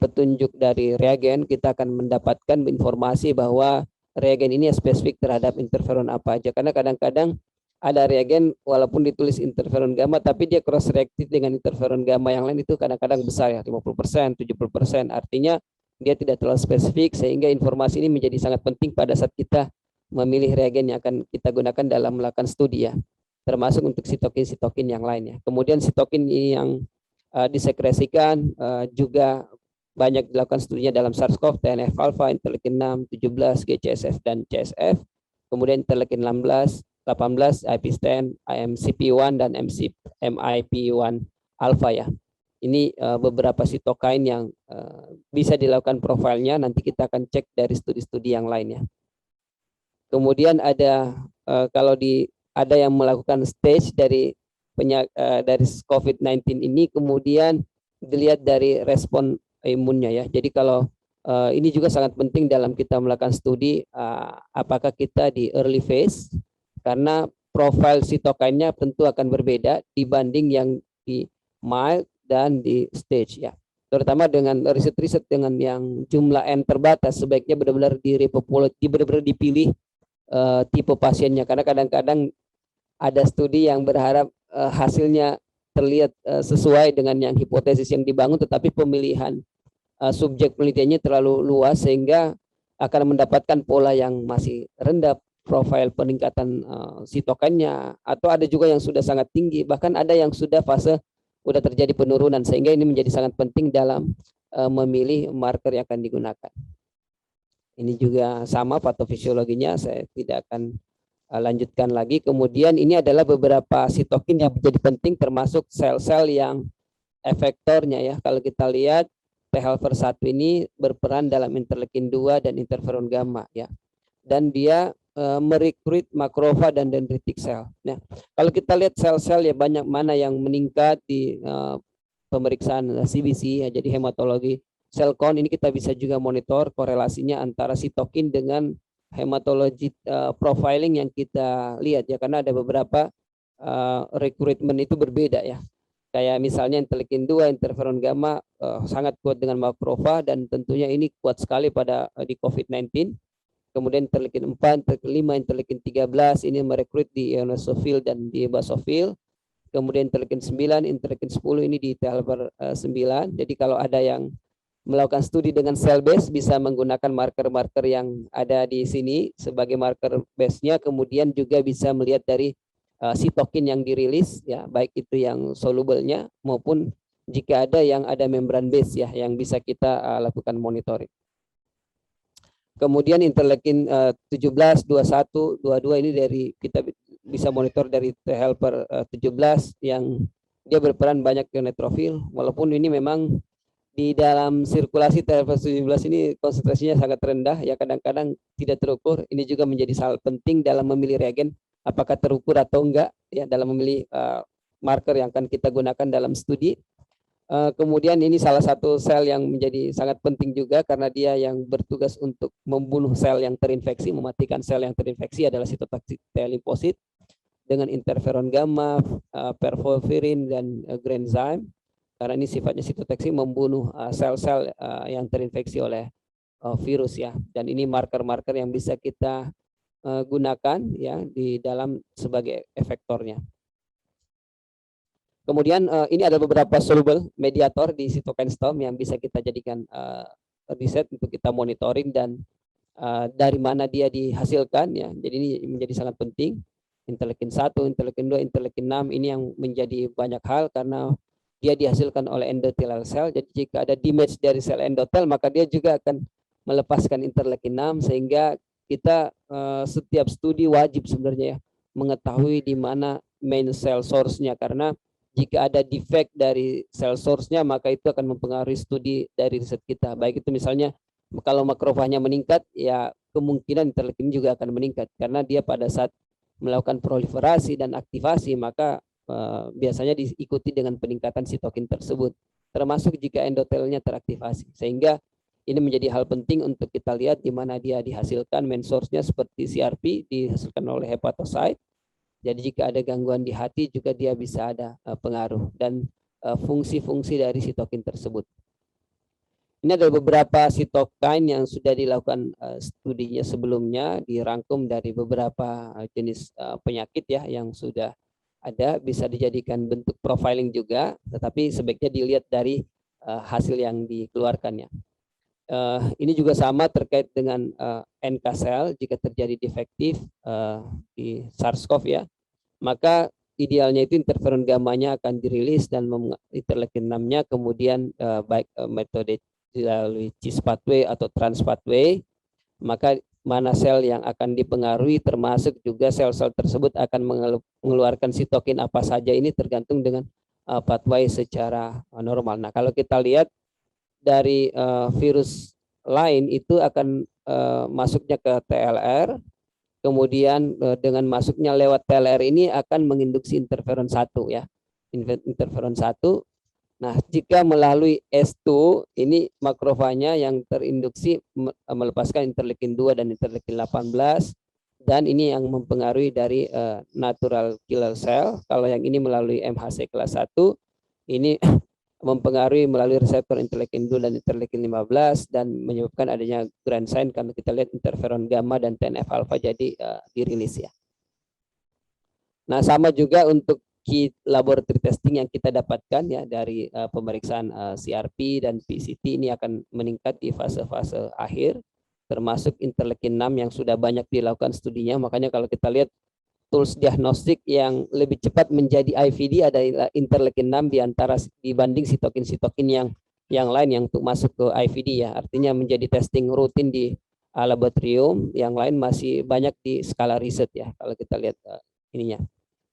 petunjuk dari reagen, kita akan mendapatkan informasi bahwa reagen ini spesifik terhadap interferon apa aja. Karena kadang-kadang ada reagen walaupun ditulis interferon gamma, tapi dia cross reaktif dengan interferon gamma yang lain, itu kadang-kadang besar ya, 50%, 70%. Artinya dia tidak terlalu spesifik, sehingga informasi ini menjadi sangat penting pada saat kita memilih reagen yang akan kita gunakan dalam melakukan studi ya, termasuk untuk sitokin-sitokin yang lainnya. Kemudian sitokin yang disekresikan juga banyak dilakukan studinya dalam SARS-CoV, TNF alpha, interleukin 6, 17, GCSF dan CSF. Kemudian interleukin 16, 18, IP10, MCP1 dan MIP1 alpha ya. Ini beberapa sitokain yang bisa dilakukan profilnya, nanti kita akan cek dari studi-studi yang lainnya. Kemudian ada kalau ada yang melakukan stage dari dari COVID-19 ini, kemudian dilihat dari respon imunnya ya. Jadi kalau ini juga sangat penting dalam kita melakukan studi, apakah kita di early phase, karena profil sitokainnya tentu akan berbeda dibanding yang di mild dan di stage ya. Terutama dengan riset-riset dengan yang jumlah N terbatas, sebaiknya benar-benar benar-benar dipilih tipe pasiennya, karena kadang-kadang ada studi yang berharap hasilnya terlihat sesuai dengan yang hipotesis yang dibangun, tetapi pemilihan subjek penelitiannya terlalu luas sehingga akan mendapatkan pola yang masih rendah profil peningkatan sitokannya, atau ada juga yang sudah sangat tinggi, bahkan ada yang sudah fase sudah terjadi penurunan, sehingga ini menjadi sangat penting dalam memilih marker yang akan digunakan. Ini juga sama patofisiologinya, saya tidak akan lanjutkan lagi. Kemudian ini adalah beberapa sitokin yang menjadi penting, termasuk sel-sel yang efektornya ya. Kalau kita lihat T helper 1 ini berperan dalam interleukin 2 dan interferon gamma ya. Dan dia merekrut makrofag dan dendritic cell. Nah, kalau kita lihat sel-sel ya, banyak mana yang meningkat di pemeriksaan CBC ya, jadi hematologi cell count ini kita bisa juga monitor korelasinya antara sitokin dengan hematologi profiling yang kita lihat ya, karena ada beberapa rekrutmen itu berbeda ya. Kayak misalnya interleukin 2, interferon gamma sangat kuat dengan makrofag, dan tentunya ini kuat sekali pada di COVID-19. Kemudian interleukin 4, interleukin 5, interleukin 13 ini merekrut di eosinofil dan di basofil. Kemudian interleukin 9, interleukin 10 ini di T helper 9. Jadi kalau ada yang melakukan studi dengan cell base, bisa menggunakan marker-marker yang ada di sini sebagai marker base-nya. Kemudian juga bisa melihat dari sitokin yang dirilis ya, baik itu yang soluble-nya maupun jika ada yang ada membran base ya, yang bisa kita lakukan monitoring. Kemudian interleukin 17, 21, 22 ini dari kita bisa monitor dari T helper 17 yang dia berperan banyak ke neutrofil, walaupun ini memang di dalam sirkulasi T helper 17 ini konsentrasinya sangat rendah ya, kadang-kadang tidak terukur. Ini juga menjadi hal penting dalam memilih reagen, apakah terukur atau enggak ya, dalam memilih marker yang akan kita gunakan dalam studi. Kemudian ini salah satu sel yang menjadi sangat penting juga, karena dia yang bertugas untuk membunuh sel yang terinfeksi, mematikan sel yang terinfeksi, adalah sitotoksik T limfosit dengan interferon gamma, perfovirin dan granzyme, karena ini sifatnya sitotoksik, membunuh sel-sel yang terinfeksi oleh virus ya. Dan ini marker-marker yang bisa kita gunakan ya di dalam sebagai efektornya. Kemudian ini ada beberapa soluble mediator di cytokine storm yang bisa kita jadikan riset untuk kita monitoring dan dari mana dia dihasilkan ya. Jadi ini menjadi sangat penting. Interleukin 1, interleukin 2, interleukin 6 ini yang menjadi banyak hal karena dia dihasilkan oleh endothelial cell. Jadi jika ada damage dari sel endotel, maka dia juga akan melepaskan interleukin 6, sehingga kita setiap studi wajib sebenarnya ya mengetahui di mana main cell source-nya, karena jika ada defect dari cell source-nya, maka itu akan mempengaruhi studi dari riset kita. Baik itu misalnya kalau makrofagnya meningkat, ya kemungkinan interleukin juga akan meningkat, karena dia pada saat melakukan proliferasi dan aktivasi, maka biasanya diikuti dengan peningkatan sitokin tersebut, termasuk jika endotelnya teraktivasi. Sehingga ini menjadi hal penting untuk kita lihat di mana dia dihasilkan, main source-nya seperti CRP dihasilkan oleh hepatocyte. Jadi jika ada gangguan di hati juga dia bisa ada pengaruh, dan fungsi-fungsi dari sitokin tersebut. Ini ada beberapa sitokin yang sudah dilakukan studinya sebelumnya, dirangkum dari beberapa jenis penyakit ya yang sudah ada, bisa dijadikan bentuk profiling juga, tetapi sebaiknya dilihat dari hasil yang dikeluarkannya. Ini juga sama terkait dengan NK cell, jika terjadi defektif di SARS-CoV ya, maka idealnya itu interferon gamanya akan dirilis dan interleukin 6-nya kemudian baik metode melalui cis pathway atau trans pathway, maka mana sel yang akan dipengaruhi, termasuk juga sel-sel tersebut akan mengeluarkan sitokin apa saja, ini tergantung dengan pathway secara normal. Nah, kalau kita lihat dari virus lain itu akan masuknya ke TLR, kemudian dengan masuknya lewat TLR ini akan menginduksi interferon 1 ya. Interferon 1. Nah, jika melalui S2 ini makrofagnya yang terinduksi melepaskan interleukin 2 dan interleukin 18, dan ini yang mempengaruhi dari natural killer cell. Kalau yang ini melalui MHC kelas 1, ini mempengaruhi melalui reseptor interleukin 2 dan interleukin 15 dan menyebabkan adanya grand sign karena kita lihat interferon gamma dan TNF alpha jadi dirilis ya. Nah, sama juga untuk kit laboratory testing yang kita dapatkan ya dari pemeriksaan CRP dan PCT, ini akan meningkat di fase-fase akhir, termasuk interleukin 6 yang sudah banyak dilakukan studinya. Makanya kalau kita lihat tools diagnostik yang lebih cepat menjadi IVD adalah interleukin 6 dibanding sitokin-sitokin yang lain yang untuk masuk ke IVD ya. Artinya menjadi testing rutin di laboratorium, yang lain masih banyak di skala riset ya kalau kita lihat ininya.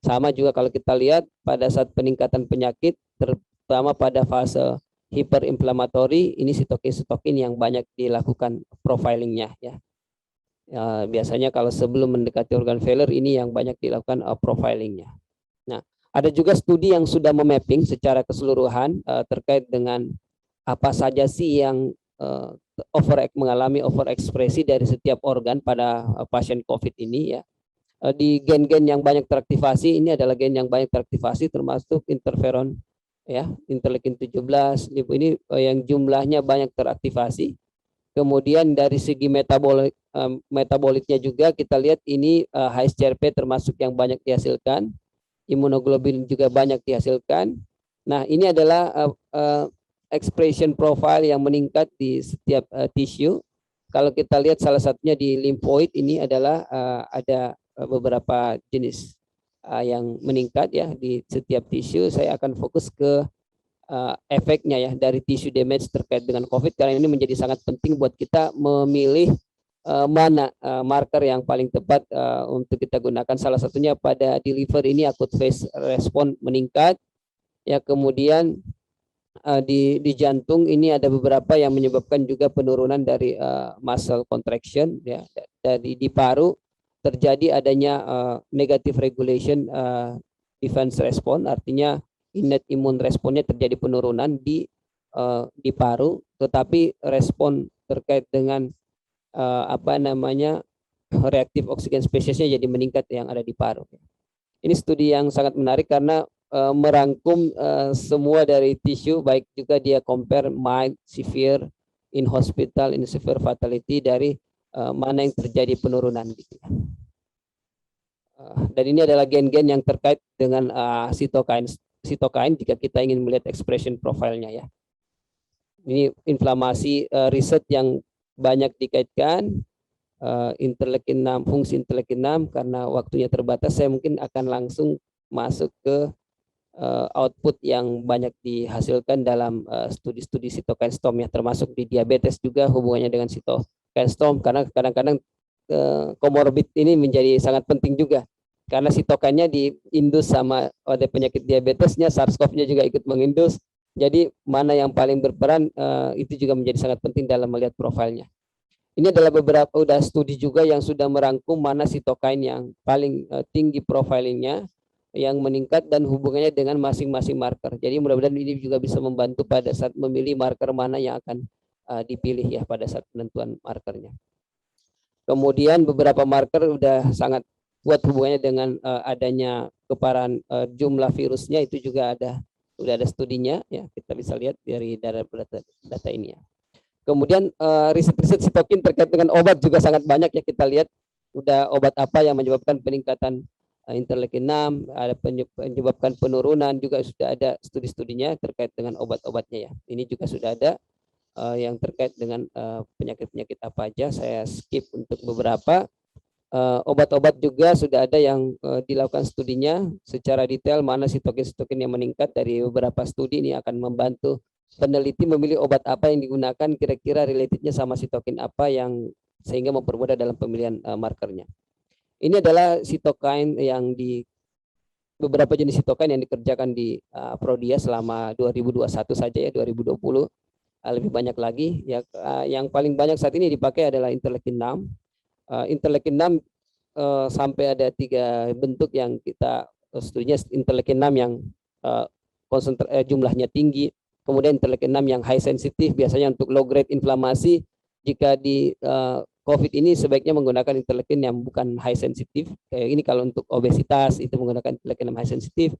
Sama juga kalau kita lihat pada saat peningkatan penyakit, terutama pada fase hiperinflamatori, ini sitokin-sitokin yang banyak dilakukan profilingnya ya. Biasanya kalau sebelum mendekati organ failure, ini yang banyak dilakukan profilingnya. Nah, ada juga studi yang sudah memapping secara keseluruhan terkait dengan apa saja sih yang mengalami overekspresi dari setiap organ pada pasien COVID ini ya. Di gen-gen yang banyak teraktivasi, ini adalah gen yang banyak teraktivasi termasuk interferon ya, interleukin 17, ini yang jumlahnya banyak teraktivasi. Kemudian dari segi metaboliknya juga kita lihat ini HSCRP termasuk yang banyak dihasilkan, imunoglobulin juga banyak dihasilkan. Nah, ini adalah expression profile yang meningkat di setiap tisu. Kalau kita lihat salah satunya di lymphoid, ini adalah ada beberapa jenis yang meningkat ya di setiap tisu. Saya akan fokus ke efeknya ya dari tisu damage terkait dengan COVID, karena ini menjadi sangat penting buat kita memilih mana marker yang paling tepat untuk kita gunakan. Salah satunya pada di liver ini acute phase response meningkat ya, kemudian di jantung ini ada beberapa yang menyebabkan juga penurunan dari muscle contraction ya. Dari di paru terjadi adanya negative regulation defense response, artinya innate immune responnya terjadi penurunan di paru, tetapi respon terkait dengan reaktif oksigen spesiesnya jadi meningkat yang ada di paru. Ini studi yang sangat menarik karena merangkum semua dari tisu, baik juga dia compare mild, severe, in hospital, in severe fatality, dari mana yang terjadi penurunan gitu. Dan ini adalah gen-gen yang terkait dengan sitokain jika kita ingin melihat expression profile-nya ya. Ini inflamasi riset yang banyak dikaitkan interleukin 6, fungsi interleukin 6. Karena waktunya terbatas, saya mungkin akan langsung masuk ke output yang banyak dihasilkan dalam studi-studi cytokine storm ya, termasuk di diabetes juga hubungannya dengan cytokine storm, karena kadang-kadang komorbid ini menjadi sangat penting juga karena sitokinnya diindus sama oleh penyakit diabetesnya, SARS-CoV-nya juga ikut mengindus. Jadi mana yang paling berperan itu juga menjadi sangat penting dalam melihat profilnya. Ini adalah beberapa studi juga yang sudah merangkum mana sitokin yang paling tinggi profilingnya, yang meningkat dan hubungannya dengan masing-masing marker. Jadi mudah-mudahan ini juga bisa membantu pada saat memilih marker mana yang akan dipilih ya pada saat penentuan markernya. Kemudian beberapa marker sudah sangat kuat hubungannya dengan adanya keparahan jumlah virusnya, itu juga sudah ada studinya ya, kita bisa lihat dari data ini ya. Kemudian riset-riset sitokin terkait dengan obat juga sangat banyak ya, kita lihat udah obat apa yang menyebabkan peningkatan interleukin 6, ada penyebabkan penurunan, juga sudah ada studi-studinya terkait dengan obat-obatnya ya. Ini juga sudah ada yang terkait dengan penyakit-penyakit apa aja. Saya skip untuk beberapa. Obat-obat juga sudah ada yang dilakukan studinya secara detail, mana sitokin-sitokin yang meningkat. Dari beberapa studi ini akan membantu peneliti memilih obat apa yang digunakan, kira-kira relatednya sama sitokin apa, yang sehingga mempermudah dalam pemilihan markernya. Ini adalah sitokin yang di beberapa jenis sitokin yang dikerjakan di Prodia selama 2021 saja ya, 2020 lebih banyak lagi ya. Yang paling banyak saat ini dipakai adalah interleukin 6. Interleukin 6 sampai ada 3 bentuk yang kita studinya. Interleukin 6 yang jumlahnya tinggi, kemudian interleukin 6 yang high sensitif, biasanya untuk low grade inflamasi. Jika di COVID ini sebaiknya menggunakan interleukin yang bukan high sensitif. Ini kalau untuk obesitas itu menggunakan interleukin 6 high sensitif.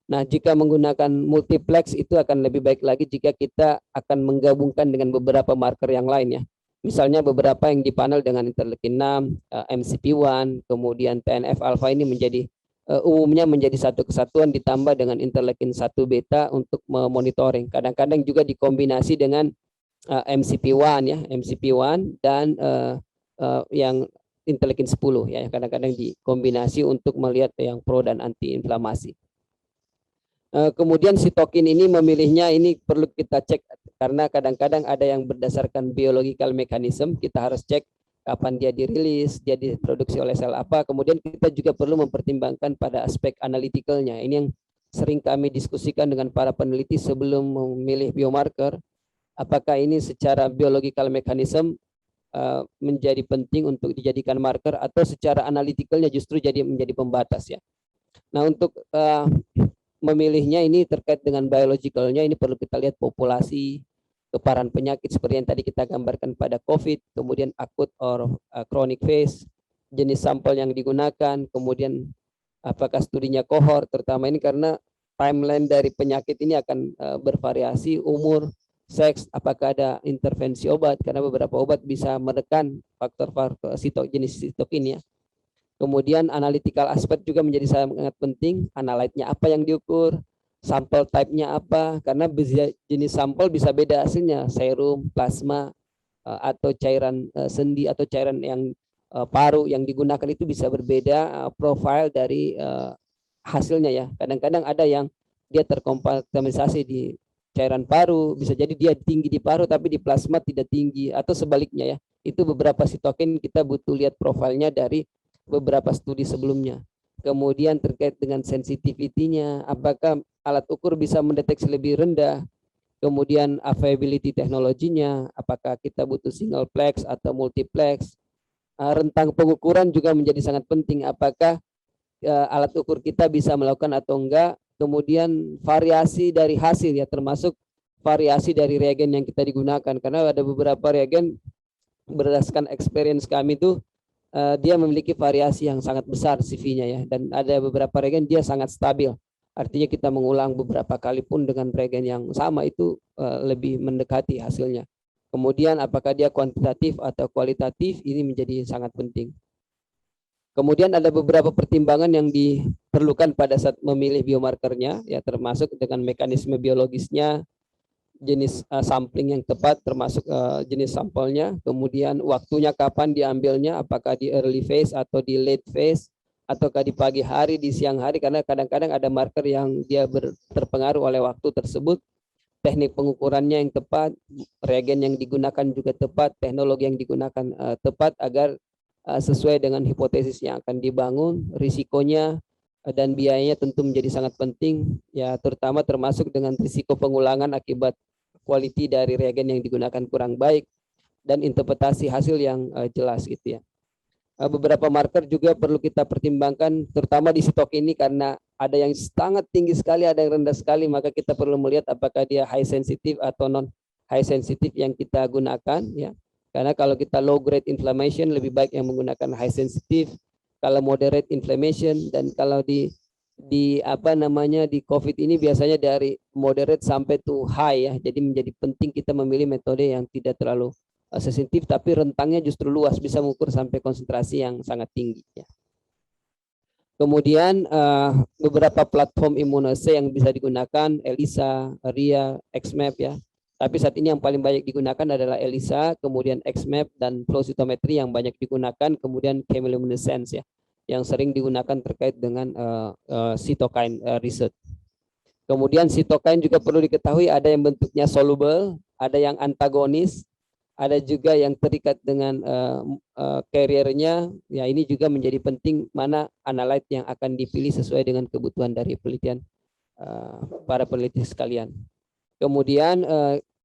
Nah, jika menggunakan multiplex itu akan lebih baik lagi jika kita akan menggabungkan dengan beberapa marker yang lain ya. Misalnya beberapa yang dipanel dengan interleukin 6, MCP1, kemudian TNF alpha ini menjadi umumnya menjadi satu kesatuan ditambah dengan interleukin 1 beta untuk memonitoring. Kadang-kadang juga dikombinasi dengan MCP1 ya, MCP1 dan yang interleukin 10 ya, kadang-kadang dikombinasi untuk melihat yang pro dan anti inflamasi. Kemudian sitokin ini memilihnya ini perlu kita cek, karena kadang-kadang ada yang berdasarkan biological mechanism, kita harus cek kapan dia dirilis, dia diproduksi oleh sel apa. Kemudian kita juga perlu mempertimbangkan pada aspek analitikalnya. Ini yang sering kami diskusikan dengan para peneliti sebelum memilih biomarker. Apakah ini secara biological mechanism menjadi penting untuk dijadikan marker, atau secara analitikalnya justru jadi menjadi pembatas ya. Nah, untuk memilihnya ini terkait dengan biologicalnya, ini perlu kita lihat populasi, keparahan penyakit seperti yang tadi kita gambarkan pada COVID, kemudian akut or chronic phase, jenis sampel yang digunakan, kemudian apakah studinya kohort, terutama ini karena timeline dari penyakit ini akan bervariasi, umur, seks, apakah ada intervensi obat, karena beberapa obat bisa menekan faktor-faktor jenis sitokin ya. Kemudian analytical aspect juga menjadi sangat penting. Analyte-nya apa yang diukur, sampel type-nya apa, karena jenis sampel bisa beda hasilnya, serum, plasma, atau cairan sendi atau cairan yang paru yang digunakan itu bisa berbeda profil dari hasilnya ya. Kadang-kadang ada yang dia terkompatibilisasi di cairan paru, bisa jadi dia tinggi di paru tapi di plasma tidak tinggi, atau sebaliknya ya. Itu beberapa sitokin kita butuh lihat profilnya dari beberapa studi sebelumnya. Kemudian terkait dengan sensitivity-nya, apakah alat ukur bisa mendeteksi lebih rendah. Kemudian availability teknologinya, apakah kita butuh single plex atau multiplex. Rentang pengukuran juga menjadi sangat penting, apakah alat ukur kita bisa melakukan atau enggak. Kemudian variasi dari hasil ya, termasuk variasi dari reagen yang kita digunakan, karena ada beberapa reagen berdasarkan experience kami tuh dia memiliki variasi yang sangat besar CV-nya ya, dan ada beberapa reagen dia sangat stabil. Artinya kita mengulang beberapa kali pun dengan reagen yang sama itu lebih mendekati hasilnya. Kemudian apakah dia kuantitatif atau kualitatif, ini menjadi sangat penting. Kemudian ada beberapa pertimbangan yang diperlukan pada saat memilih biomarkernya ya, termasuk dengan mekanisme biologisnya, jenis sampling yang tepat, termasuk jenis sampelnya, kemudian waktunya kapan diambilnya, apakah di early phase atau di late phase, ataukah di pagi hari, di siang hari, karena kadang-kadang ada marker yang dia terpengaruh oleh waktu tersebut. Teknik pengukurannya yang tepat, reagen yang digunakan juga tepat, teknologi yang digunakan tepat agar sesuai dengan hipotesis yang akan dibangun. Risikonya dan biayanya tentu menjadi sangat penting ya, terutama termasuk dengan risiko pengulangan akibat quality dari reagen yang digunakan kurang baik dan interpretasi hasil yang jelas gitu ya. Beberapa marker juga perlu kita pertimbangkan, terutama di sitokin ini, karena ada yang sangat tinggi sekali, ada yang rendah sekali, maka kita perlu melihat apakah dia high sensitive atau non high sensitive yang kita gunakan ya. Karena kalau kita low grade inflammation lebih baik yang menggunakan high sensitive, kalau moderate inflammation, dan kalau di di apa namanya di COVID ini biasanya dari moderate sampai to high ya. Jadi menjadi penting kita memilih metode yang tidak terlalu sensitif tapi rentangnya justru luas, bisa mengukur sampai konsentrasi yang sangat tinggi ya. Kemudian beberapa platform imunoassay yang bisa digunakan ELISA, RIA, XMAP ya. Tapi saat ini yang paling banyak digunakan adalah ELISA, kemudian XMAP dan flow cytometry yang banyak digunakan, kemudian chemiluminescence ya, yang sering digunakan terkait dengan cytokine research. Kemudian cytokine juga perlu diketahui ada yang bentuknya soluble, ada yang antagonis, ada juga yang terikat dengan carrier-nya. Ya, ini juga menjadi penting mana analyte yang akan dipilih sesuai dengan kebutuhan dari penelitian para peneliti sekalian. Kemudian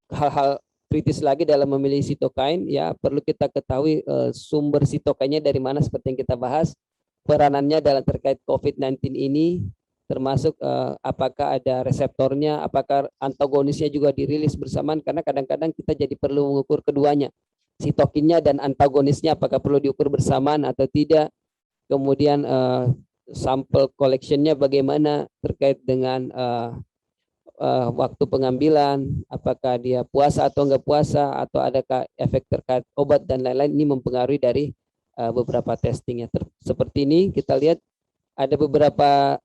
hal-hal kritis lagi dalam memilih sitokain ya, perlu kita ketahui sumber sitokainnya dari mana seperti yang kita bahas, peranannya dalam terkait COVID-19 ini, termasuk apakah ada reseptornya, apakah antagonisnya juga dirilis bersamaan, karena kadang-kadang kita jadi perlu mengukur keduanya, sitokinnya dan antagonisnya apakah perlu diukur bersamaan atau tidak. Kemudian sampel collectionnya bagaimana terkait dengan waktu pengambilan, apakah dia puasa atau enggak puasa, atau adakah efek terkait obat dan lain-lain, ini mempengaruhi dari beberapa testingnya. Seperti ini kita lihat ada beberapa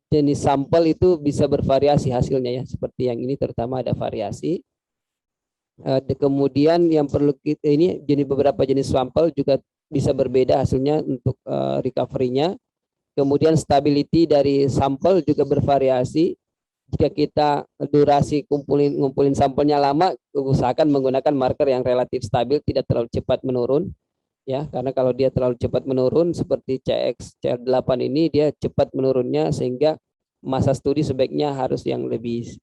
jenis sampel itu bisa bervariasi hasilnya ya, seperti yang ini terutama ada variasi. Kemudian yang perlu kita ini beberapa jenis sampel juga bisa berbeda hasilnya untuk recovery-nya. Kemudian stability dari sampel juga bervariasi. Jika kita durasi ngumpulin sampelnya lama, usahakan menggunakan marker yang relatif stabil, tidak terlalu cepat menurun. Ya, karena kalau dia terlalu cepat menurun seperti CR8 ini, dia cepat menurunnya sehingga masa studi sebaiknya harus yang lebih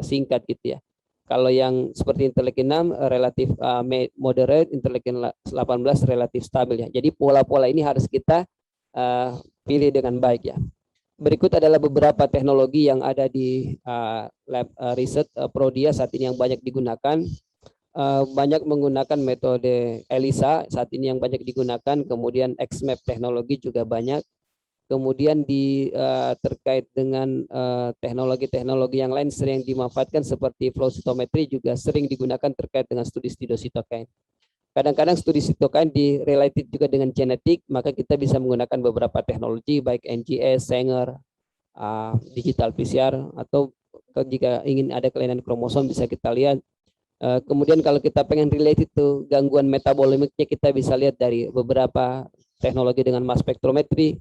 singkat gitu ya. Kalau yang seperti interleukin 6 relatif moderate, interleukin 18 relatif stabil ya. Jadi pola-pola ini harus kita pilih dengan baik ya. Berikut adalah beberapa teknologi yang ada di lab riset Prodia saat ini yang banyak digunakan. Banyak menggunakan metode ELISA saat ini yang banyak digunakan, kemudian XMAP teknologi juga banyak. Kemudian terkait dengan teknologi-teknologi yang lain sering dimanfaatkan seperti flow cytometry juga sering digunakan terkait dengan studi sitokain. Kadang-kadang studi sitokain direlated juga dengan genetik, maka kita bisa menggunakan beberapa teknologi baik NGS, Sanger, digital PCR, atau jika ingin ada kelainan kromosom bisa kita lihat. Kemudian kalau kita pengen related to gangguan metaboliknya, kita bisa lihat dari beberapa teknologi dengan mass spectrometry.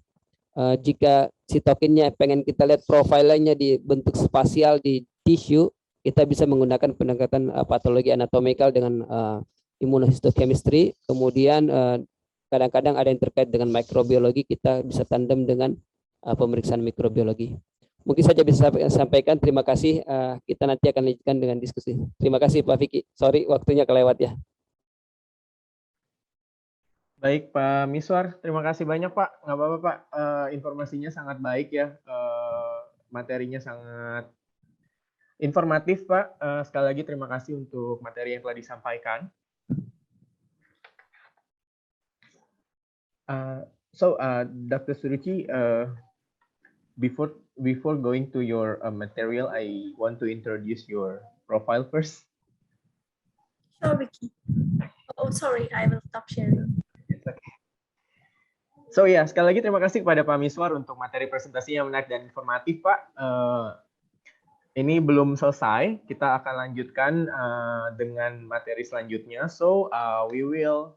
Jika sitokinnya pengen kita lihat profilnya di bentuk spasial di tisu, kita bisa menggunakan pendekatan patologi anatomikal dengan immunohistochemistry. Kemudian kadang-kadang ada yang terkait dengan mikrobiologi, kita bisa tandem dengan pemeriksaan mikrobiologi. Mungkin saja bisa sampaikan. Terima kasih. Kita nanti akan lanjutkan dengan diskusi. Terima kasih Pak Vicky. Sorry waktunya kelewat ya. Baik Pak Miswar, terima kasih banyak Pak. Nggak apa-apa Pak, informasinya sangat baik ya, materinya sangat informatif Pak. Sekali lagi terima kasih untuk materi yang telah disampaikan. Dr. Suruchi, before going to your material, I want to introduce your profile first. Sure, Vicky. Oh, sorry, I will stop sharing. So ya, sekali lagi terima kasih kepada Pak Miswar untuk materi presentasinya menarik dan informatif, Pak. Ini belum selesai, kita akan lanjutkan dengan materi selanjutnya. So we will,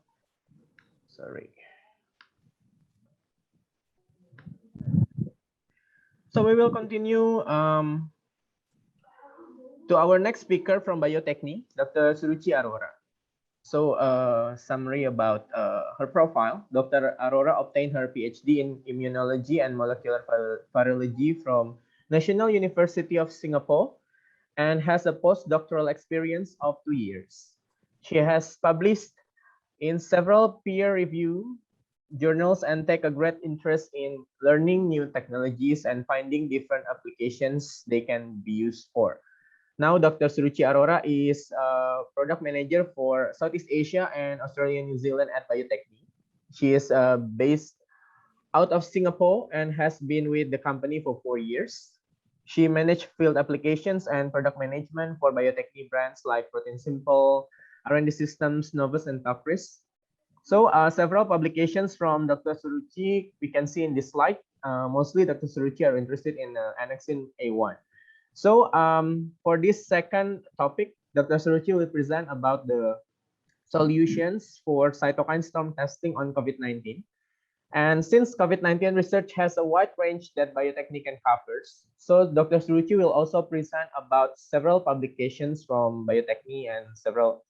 continue to our next speaker from Biotechni, Dr. Suruchi Arora. So, summary about her profile. Dr. Arora obtained her PhD in Immunology and Molecular Virology from National University of Singapore and has a postdoctoral experience of 2 years. She has published in several peer-reviewed journals and take a great interest in learning new technologies and finding different applications they can be used for. Now, Dr. Suruchi Arora is product manager for Southeast Asia and Australia, New Zealand at Biotechni. She is based out of Singapore and has been with the company for 4 years. She managed field applications and product management for Bio-Techne brands like Protein Simple, R&D Systems, Novus, and Tafris. So several publications from Dr. Suruchi we can see in this slide. Mostly Dr. Suruchi are interested in Annexin A1. So for this second topic, Dr. Suruchi will present about the solutions for cytokine storm testing on COVID-19. And since COVID-19 research has a wide range that Bio-Techne can covers, so Dr. Suruchi will also present about several publications from Bio-Techne and several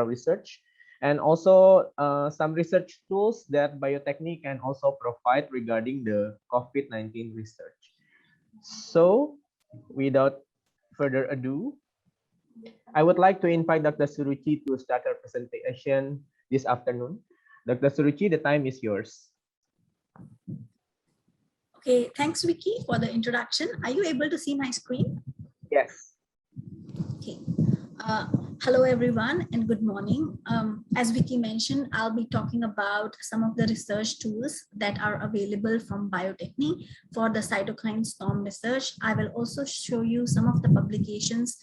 research, and also some research tools that Bio-Techne can also provide regarding the COVID-19 research. So without further ado, I would like to invite Dr. Suruchi to start her presentation this afternoon. Dr. Suruchi, the time is yours. Okay, thanks, Vicky, for the introduction. Are you able to see my screen? Yes. Okay. Hello, everyone, and good morning. As Vicky mentioned, I'll be talking about some of the research tools that are available from Bio-Techne for the cytokine storm research. I will also show you some of the publications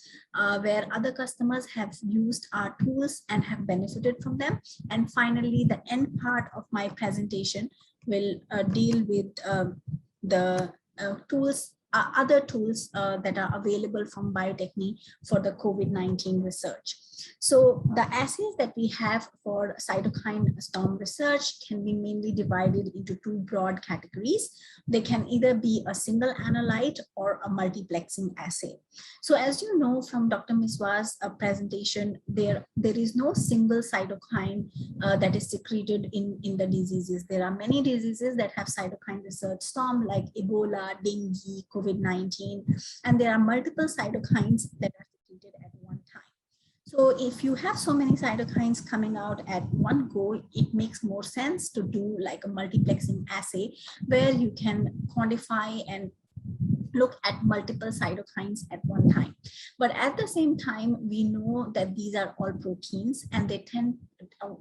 where other customers have used our tools and have benefited from them. And finally, the end part of my presentation will deal with the other tools that are available from Bio-Techne for the COVID-19 research. So the assays that we have for cytokine storm research can be mainly divided into two broad categories. They can either be a single analyte or a multiplexing assay. So as you know from Dr. Miswa's presentation, there is no single cytokine that is secreted in the diseases. There are many diseases that have cytokine research storm like Ebola, dengue, COVID-19, and there are multiple cytokines that are secreted at one time. So if you have so many cytokines coming out at one go, it makes more sense to do like a multiplexing assay where you can quantify and look at multiple cytokines at one time. But at the same time, we know that these are all proteins and they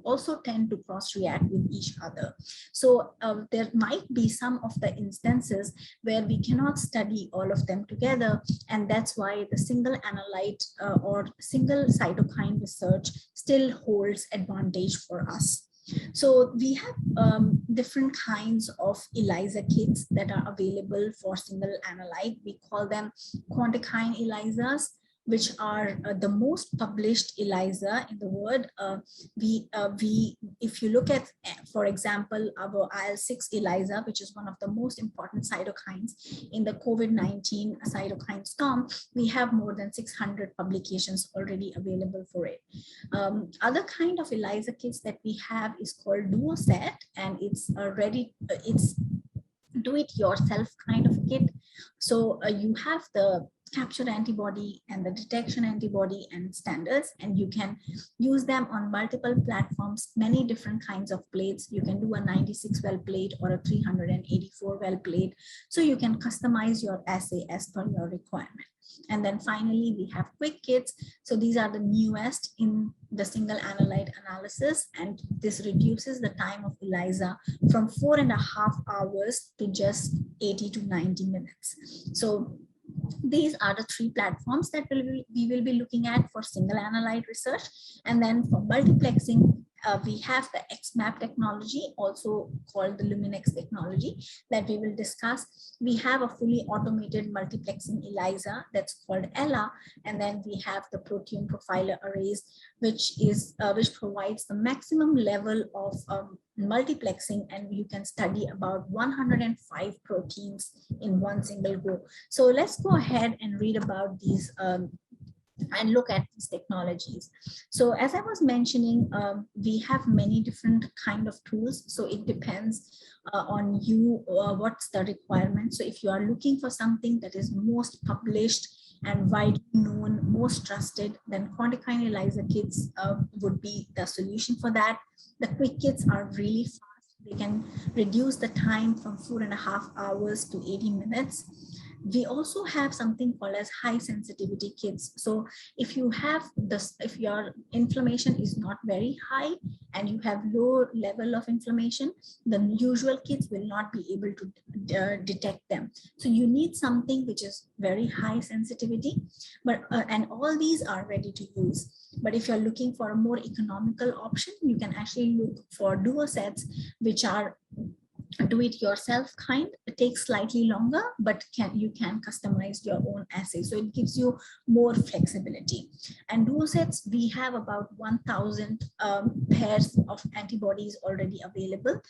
also tend to cross-react with each other. So there might be some of the instances where we cannot study all of them together. And that's why the single analyte or single cytokine research still holds advantage for us. So we have different kinds of ELISA kits that are available for single analyte. We call them Quantikine ELISAs, which are the most published ELISA in the world. If you look at, for example, our IL-6 ELISA, which is one of the most important cytokines in the COVID-19 cytokine storm, we have more than 600 publications already available for it. Other kind of ELISA kits that we have is called DuoSet, and it's it's do-it-yourself kind of kit. So you have the capture antibody and the detection antibody and standards, and you can use them on multiple platforms, many different kinds of plates. You can do a 96 well plate or a 384 well plate. So you can customize your assay as per your requirement. And then finally, we have quick kits. So these are the newest in the single analyte analysis, and this reduces the time of ELISA from 4.5 hours to just 80 to 90 minutes. So these are the three platforms that we will be looking at for single analyte research. And then for multiplexing, we have the XMAP technology, also called the Luminex technology, that we will discuss. We have a fully automated multiplexing ELISA that's called ELA, and then we have the proteome profiler arrays, which provides the maximum level of multiplexing, and you can study about 105 proteins in one single go. So let's go ahead and read about these and look at these technologies. So as I was mentioning, we have many different kind of tools. So it depends on you, what's the requirement. So if you are looking for something that is most published and widely known, most trusted, then Quantikine ELISA kits would be the solution for that. The quick kits are really fast. They can reduce the time from 4.5 hours to 80 minutes. We also have something called as high sensitivity kits. So if you have this, if your inflammation is not very high and you have low level of inflammation, the usual kits will not be able to detect them. So you need something which is very high sensitivity, but and all these are ready to use. But if you're looking for a more economical option, you can actually look for duo sets, which are do-it-yourself kind. It takes slightly longer, but you can customize your own assay. So it gives you more flexibility. And duo sets, we have about 1,000 pairs of antibodies already available,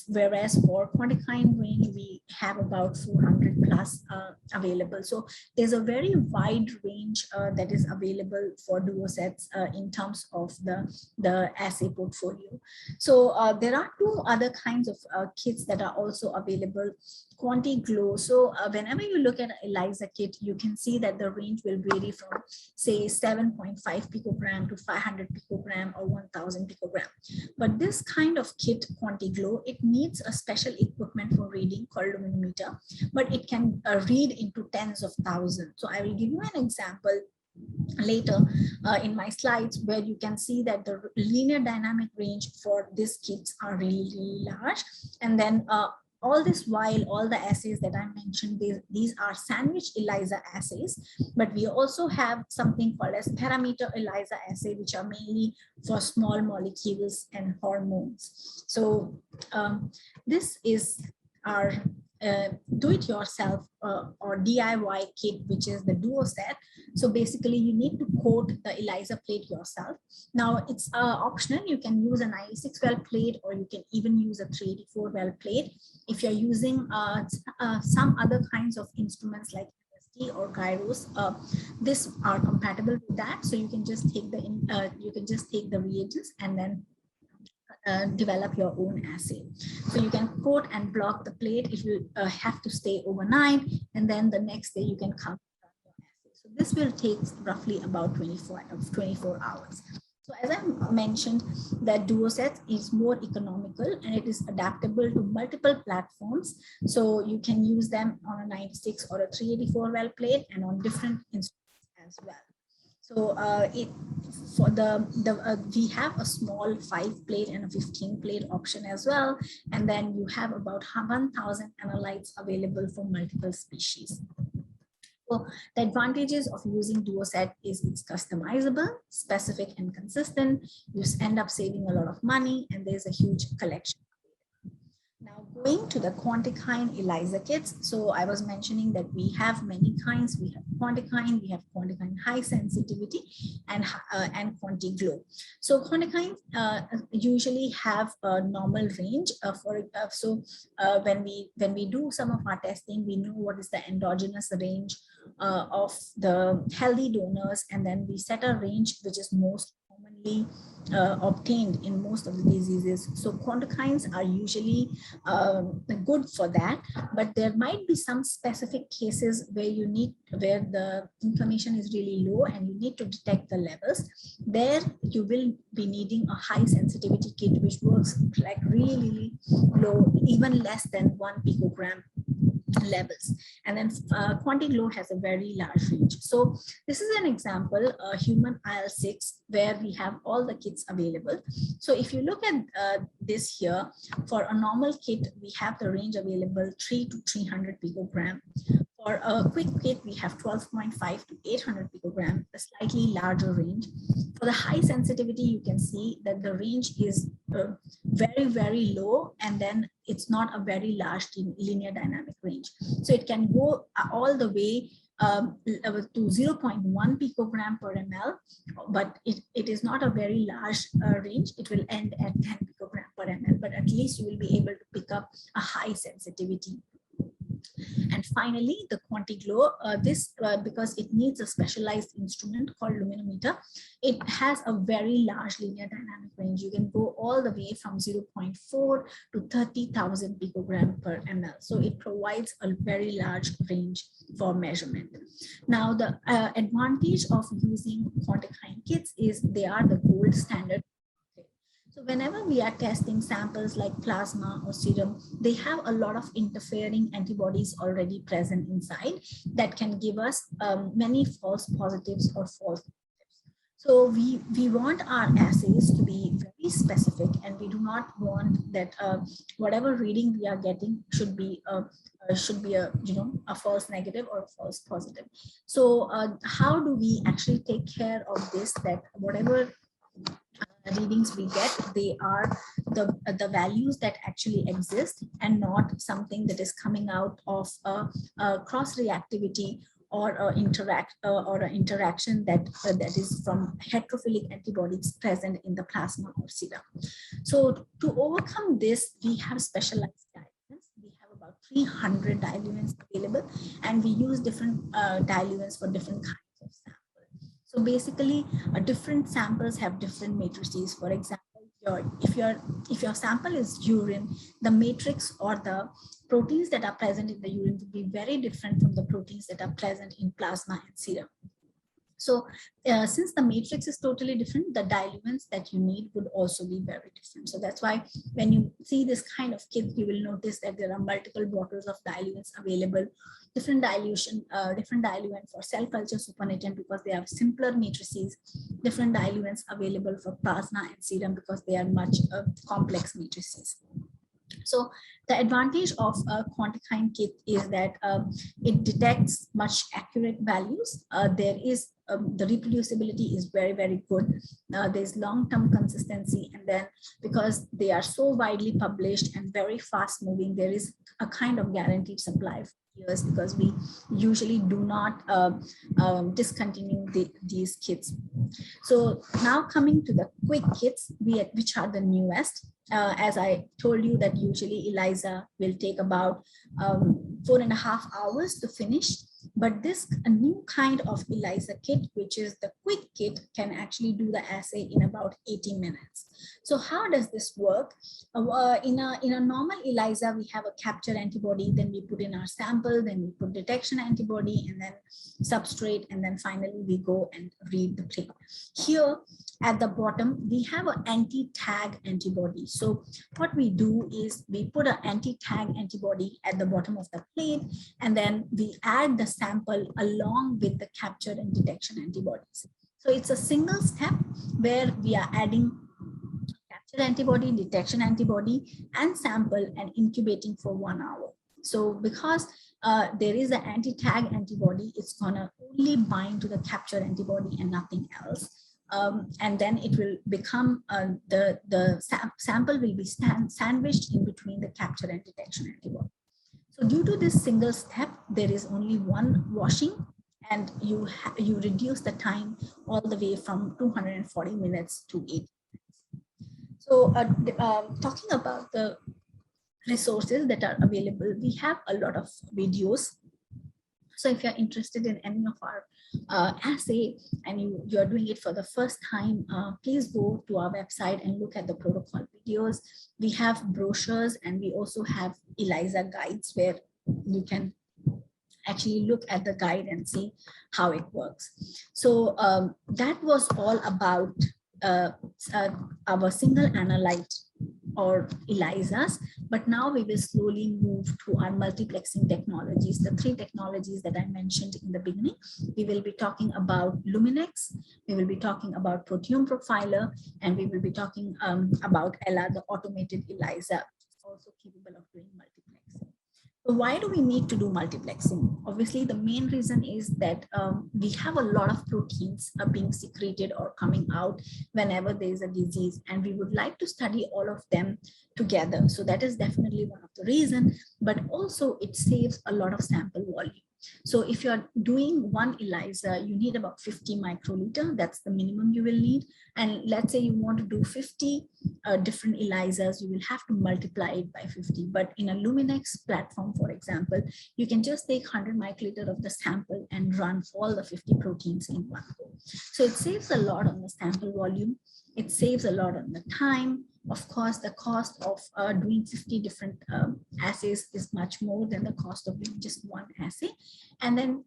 whereas for Quantikine range, we have about 400 plus available. So there's a very wide range that is available for duo sets in terms of the assay portfolio. So there are two other kinds of kits that are also available. QuantiGlow. So whenever you look at an ELISA kit, you can see that the range will vary from, say, 7.5 picogram to 500 picogram or 1,000 picogram. But this kind of kit, QuantiGlow, it needs a special equipment for reading called luminometer, but it can read into tens of thousands. So I will give you an example later in my slides, where you can see that the linear dynamic range for these kits are really, really large. And then all this while, all the assays that I mentioned, these are sandwich ELISA assays, but we also have something called as parameter ELISA assay, which are mainly for small molecules and hormones. So this is our do-it-yourself or DIY kit, which is the duo set. So basically you need to coat the ELISA plate yourself. Now it's optional. You can use a 96 well plate, or you can even use a 384 well plate. If you're using some other kinds of instruments like MSD or gyros, this are compatible with that. So you can just take the reagents and then develop your own assay. So you can coat and block the plate. It will have to stay overnight, and then the next day you can come your assay. So this will take roughly about 24 hours. So as I mentioned, that duo set is more economical and it is adaptable to multiple platforms. So you can use them on a 96 or a 384 well plate and on different instruments as well. So we have a small 5 plate and a 15 plate option as well. And then you have about 1,000 analytes available for multiple species. So the advantages of using duo set is it's customizable, specific, and consistent. You end up saving a lot of money, and there's a huge collection. Now going to the Quantikine ELISA kits. So I was mentioning that we have many kinds. We have Quantikine high sensitivity, and QuantiGlow. So Quantikine usually have a normal range when we do some of our testing, we know what is the endogenous range of the healthy donors, and then we set a range which is most commonly obtained in most of the diseases. So Quantikines are usually good for that, but there might be some specific cases where the inflammation is really low and you need to detect the levels. There you will be needing a high sensitivity kit, which works like really low, even less than 1 picogram levels. And then QuantiGlow has a very large range. So this is an example, human IL-6, where we have all the kits available. So if you look at this here, for a normal kit, we have the range available 3 to 300 picogram. For a quick kit, we have 12.5 to 800 picogram, a slightly larger range. For the high sensitivity, you can see that the range is very, very low, and then it's not a very large linear dynamic range. So it can go all the way to 0.1 picogram per ml, but it is not a very large range. It will end at 10 picogram per ml, but at least you will be able to pick up a high sensitivity. And finally, the QuantiGlow, because it needs a specialized instrument called luminometer, it has a very large linear dynamic range. You can go all the way from 0.4 to 30,000 picogram per ml. So it provides a very large range for measurement. Now, the advantage of using Quantikine kits is they are the gold standard. So whenever we are testing samples like plasma or serum, they have a lot of interfering antibodies already present inside that can give us many false positives or false negatives. So we want our assays to be very specific, and we do not want that whatever reading we are getting should be a a false negative or a false positive. So how do we actually take care of this, that whatever readings we get, they are the values that actually exist and not something that is coming out of a cross reactivity or an interaction that is from heterophilic antibodies present in the plasma or serum. So to overcome this, we have specialized diluents. We have about 300 diluents available, and we use different diluents for different kinds of samples. So basically, different samples have different matrices. For example, if your sample is urine, the matrix or the proteins that are present in the urine will be very different from the proteins that are present in plasma and serum. So since the matrix is totally different, the diluents that you need would also be very different. So that's why when you see this kind of kit, you will notice that there are multiple bottles of diluents available, different diluent for cell culture supernatant because they have simpler matrices, different diluents available for plasma and serum because they are much complex matrices. So the advantage of a Quantikyne kit is that it detects much accurate values. There is the reproducibility is very, very good. There's long-term consistency, and then because they are so widely published and very fast-moving, there is a kind of guaranteed supply for years because we usually do not discontinue these kits. So now coming to the quick kits, which are the newest. As I told you that usually ELISA will take about 4.5 hours to finish. But this a new kind of ELISA kit, which is the quick kit, can actually do the assay in about 80 minutes. So how does this work? In a normal ELISA, we have a capture antibody, then we put in our sample, then we put detection antibody, and then substrate, and then finally we go and read the plate. Here at the bottom, we have an anti-tag antibody. So what we do is we put an anti-tag antibody at the bottom of the plate, and then we add the sample along with the capture and detection antibodies. So it's a single step where we are adding capture antibody, detection antibody, and sample and incubating for 1 hour. So because there is an anti-tag antibody, it's gonna only bind to the capture antibody and nothing else. And then it will become the sample will be sandwiched in between the capture and detection antibody. So due to this single step, there is only one washing, and you reduce the time all the way from 240 minutes to 80 minutes. So talking about the resources that are available, we have a lot of videos. So if you're interested in any of our assay and you're doing it for the first time, please go to our website and look at the protocol videos. We have brochures, and we also have ELISA guides where you can actually look at the guide and see how it works. So that was all about our single analyte or ELISAs, but now we will slowly move to our multiplexing technologies, the 3 technologies that I mentioned in the beginning. We will be talking about Luminex, we will be talking about Proteome Profiler, and we will be talking about Ella, the automated ELISA, also capable of doing multiplexing. So why do we need to do multiplexing? Obviously, the main reason is that we have a lot of proteins being secreted or coming out whenever there is a disease, and we would like to study all of them together. So that is definitely one of the reasons, but also it saves a lot of sample volume. So if you're doing one ELISA, you need about 50 microliter. That's the minimum you will need. And let's say you want to do 50 different ELISAs, you will have to multiply it by 50. But in a Luminex platform, for example, you can just take 100 microliter of the sample and run all the 50 proteins in one go. So it saves a lot on the sample volume. It saves a lot on the time. Of course, the cost of doing 50 different assays is much more than the cost of doing just one assay. And then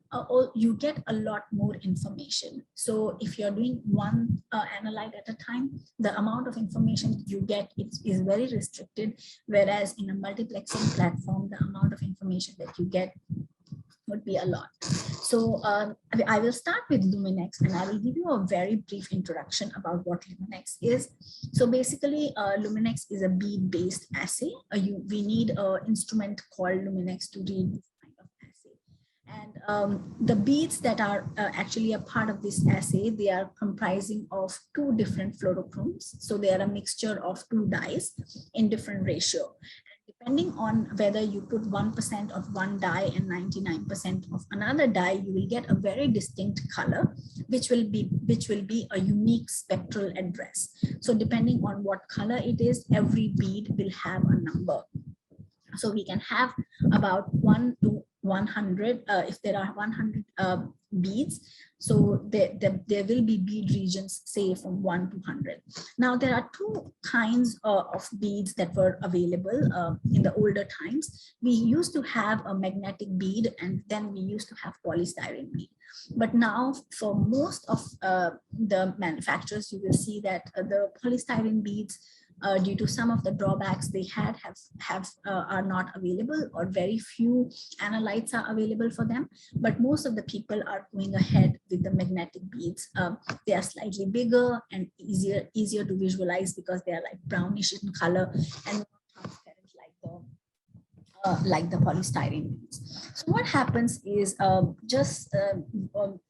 you get a lot more information. So if you're doing one analyte at a time, the amount of information you get is very restricted, whereas in a multiplexing platform, the amount of information that you get would be a lot. So I will start with Luminex, and I will give you a very brief introduction about what Luminex is. So basically, Luminex is a bead-based assay. We need an instrument called Luminex to read this kind of assay. And the beads that are actually a part of this assay, they are comprising of two different fluorochromes. So they are a mixture of two dyes in different ratio. Depending on whether you put 1% of one dye and 99% of another dye, you will get a very distinct color, which will be a unique spectral address. So depending on what color it is, every bead will have a number. So we can have about 1 to 100, if there are 100 beads, so there will be bead regions, say from 1 to 100. Now there are two kinds of beads that were available in the older times. We used to have a magnetic bead, and then we used to have polystyrene bead. But now for most of the manufacturers, you will see that the polystyrene beads, due to some of the drawbacks they are not available, or very few analytes are available for them. But most of the people are going ahead with the magnetic beads. They are slightly bigger and easier to visualize because they are like brownish in color and not transparent like the polystyrene beads. So what happens is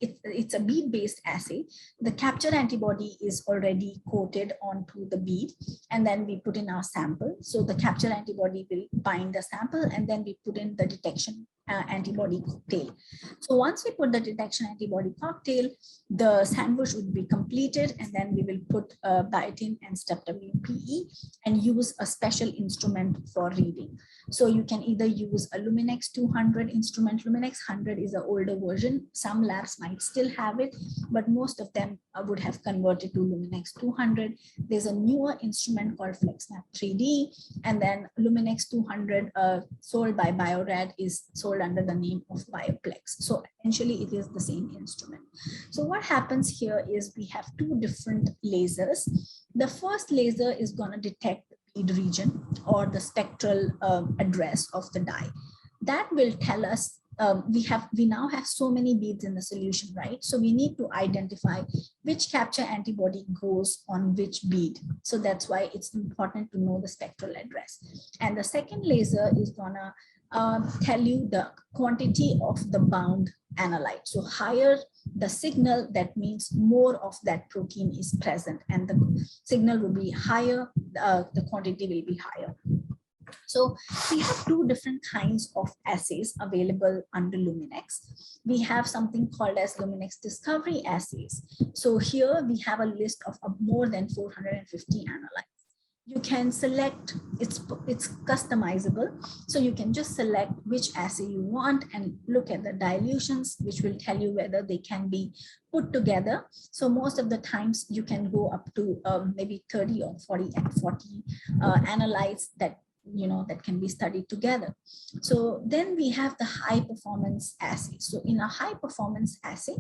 it's a bead-based assay. The capture antibody is already coated onto the bead, and then we put in our sample. So the capture antibody will bind the sample, and then we put in the detection antibody cocktail. So once we put the detection antibody cocktail, the sandwich would be completed, and then we will put biotin and streptavidin-PE and use a special instrument for reading. So you can either use a Luminex 200 instrument. Luminex 100 is an older version. Some labs might still have it, but most of them would have converted to Luminex 200. There's a newer instrument called FlexMap 3D, and then Luminex 200 sold by Biorad is sold under the name of Bioplex. So essentially it is the same instrument. So what happens here is we have two different lasers. The first laser is going to detect the bead region or the spectral address of the dye. That will tell us we now have so many beads in the solution, right? So we need to identify which capture antibody goes on which bead. So that's why it's important to know the spectral address. And the second laser is gonna tell you the quantity of the bound analyte. So higher the signal, that means more of that protein is present, and the signal will be higher, the quantity will be higher. So we have two different kinds of assays available under Luminex. We have something called as Luminex discovery assays. So here we have a list of more than 450 analytes. You can select, it's customizable. So you can just select which assay you want and look at the dilutions, which will tell you whether they can be put together. So most of the times you can go up to maybe 30 or 40 analytes that can be studied together. So then we have the high performance assay. So in a high performance assay,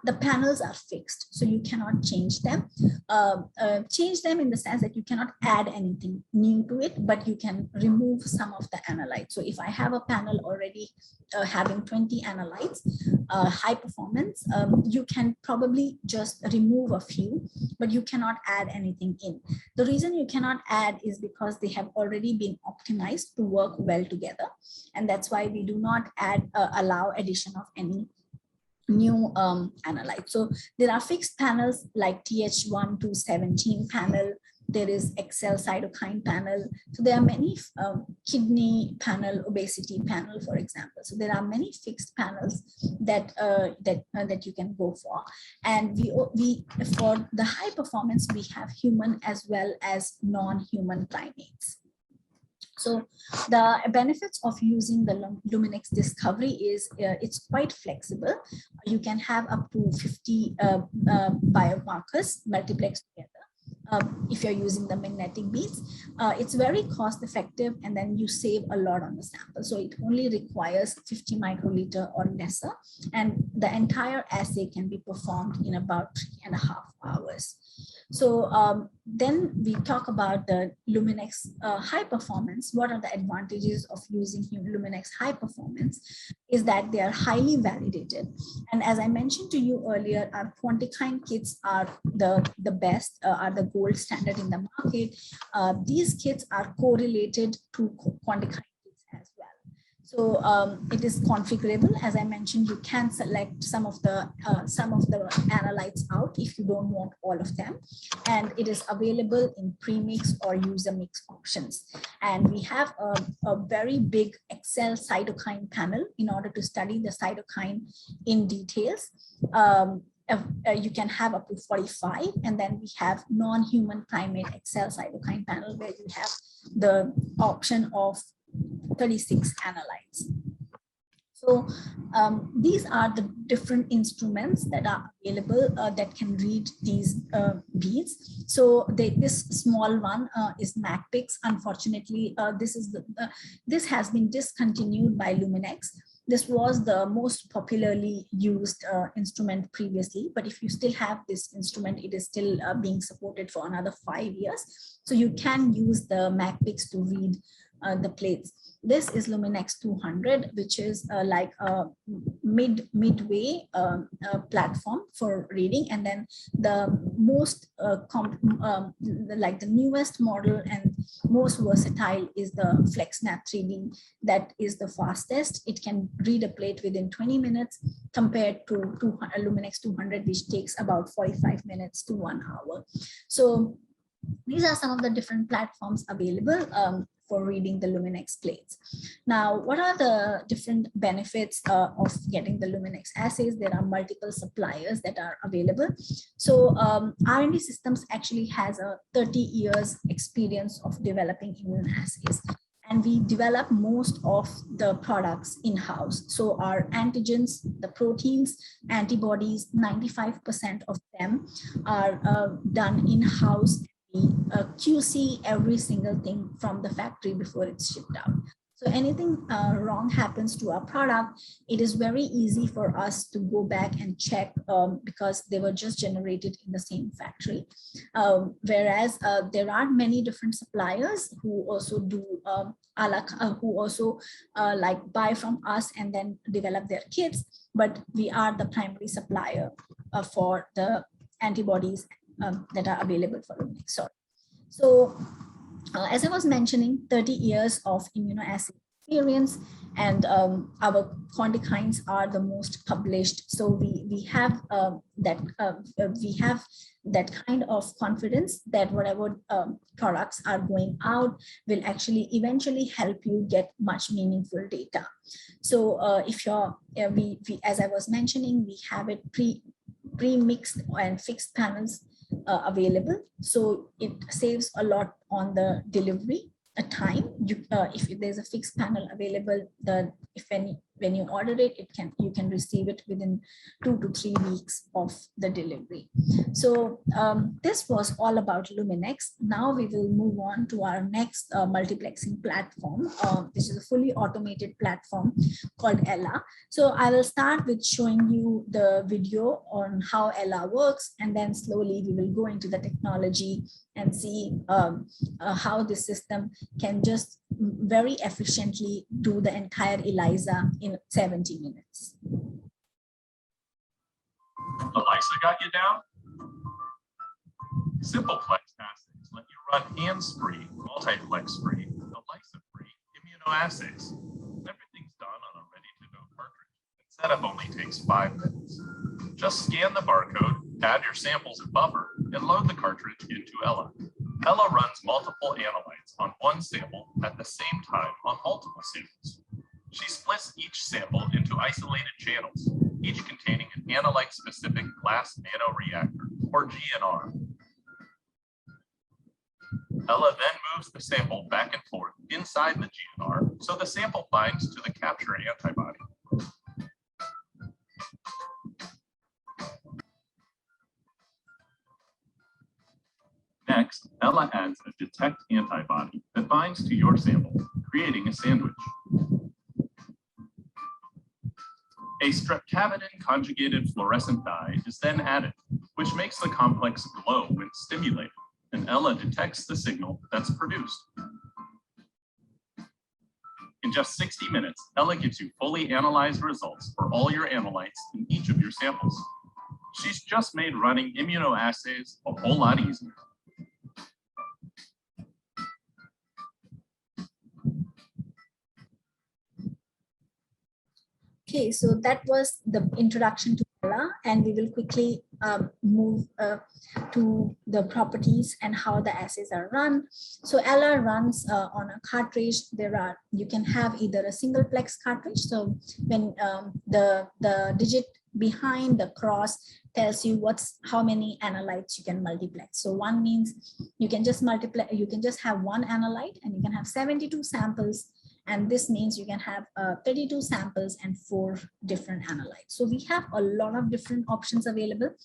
the panels are fixed, so you cannot change them. Change them in the sense that you cannot add anything new to it, but you can remove some of the analytes. So if I have a panel already having 20 analytes, high performance, you can probably just remove a few, but you cannot add anything in. The reason you cannot add is because they have already been optimized to work well together, and that's why we do not allow addition of any new analytes. So there are fixed panels like TH1 to 17 panel. There is Excel cytokine panel. So there are many kidney panel, obesity panel, for example. So there are many fixed panels that you can go for. And we for the high performance, we have human as well as non-human primates. So the benefits of using the Luminex discovery is it's quite flexible. You can have up to 50 biomarkers multiplexed together. if you're using the magnetic beads. It's very cost effective, and then you save a lot on the sample. So it only requires 50 microliter or lesser, and the entire assay can be performed in about 3.5 hours. So then we talk about the Luminex high performance. What are the advantages of using Luminex high performance? Is that they are highly validated. And as I mentioned to you earlier, our Quantikine kits are the best, are the gold standard in the market. These kits are correlated to Quantikine kits as well. So it is configurable. As I mentioned, you can select some of the analytes out if you don't want all of them. And it is available in premix or user mix options. And we have a very big Excel cytokine panel in order to study the cytokine in details. You can have up to 45, and then we have non-human primate Excel cytokine panel where you have the option of 36 analytes. So these are the different instruments that are available that can read these beads. So this small one is MacPix. Unfortunately, this has been discontinued by Luminex. This was the most popularly used instrument previously, but if you still have this instrument, it is still being supported for another 5 years. So you can use the MacPix to read the plates. This is Luminex 200, which is like a midway platform for reading, and then the most like the newest model and most versatile is the FlexNav 3D. That is the fastest. It can read a plate within 20 minutes compared to Luminex 200, which takes about 45 minutes to 1 hour. So these are some of the different platforms available for reading the Luminex plates. Now, what are the different benefits of getting the Luminex assays? There are multiple suppliers that are available. So R&D Systems actually has a 30 years experience of developing immunoassays. And we develop most of the products in-house. So our antigens, the proteins, antibodies, 95% of them are done in-house. QC every single thing from the factory before it's shipped out. So anything wrong happens to our product, it is very easy for us to go back and check because they were just generated in the same factory. Whereas there are many different suppliers who also do like buy from us and then develop their kits, but we are the primary supplier for the antibodies that are available for Luminex. Sorry. So as I was mentioning, 30 years of immunoassay experience, and our Quantikines are the most published. So we have that kind of confidence that whatever products are going out will actually eventually help you get much meaningful data. So if you're, as I was mentioning, we have it pre-mixed and fixed panels available, so it saves a lot on the delivery time. If there's a fixed panel available, when you order it, you can receive it within 2 to 3 weeks of the delivery. So this was all about Luminex. Now we will move on to our next multiplexing platform. This is a fully automated platform called Ella. So I will start with showing you the video on how Ella works, and then slowly we will go into the technology and see how the system can just very efficiently do the entire ELISA in 70 minutes. ELISA got you down? Simpleplex assays let you run hands-free, multiplex-free, ELISA-free immunoassays. Everything's done on a ready-to-go cartridge, and setup only takes 5 minutes. Just scan the barcode, add your samples and buffer, and load the cartridge into Ella. Ella runs multiple analytes on one sample at the same time on multiple samples. She splits each sample into isolated channels, each containing an analyte-specific glass nanoreactor, or GNR. Ella then moves the sample back and forth inside the GNR so the sample binds to the capture antibody. Next, Ella adds a detect antibody that binds to your sample, creating a sandwich. A streptavidin conjugated fluorescent dye is then added, which makes the complex glow when stimulated, and Ella detects the signal that's produced. In just 60 minutes, Ella gives you fully analyzed results for all your analytes in each of your samples. She's just made running immunoassays a whole lot easier. Okay, so that was the introduction to Ella, and we will quickly move to the properties and how the assays are run. So Ella runs on a cartridge. You can have either a single plex cartridge. So when the digit behind the cross tells you how many analytes you can multiplex. So one means you can just have one analyte and you can have 72 samples. And this means you can have 32 samples and 4 different analytes. So we have a lot of different options available.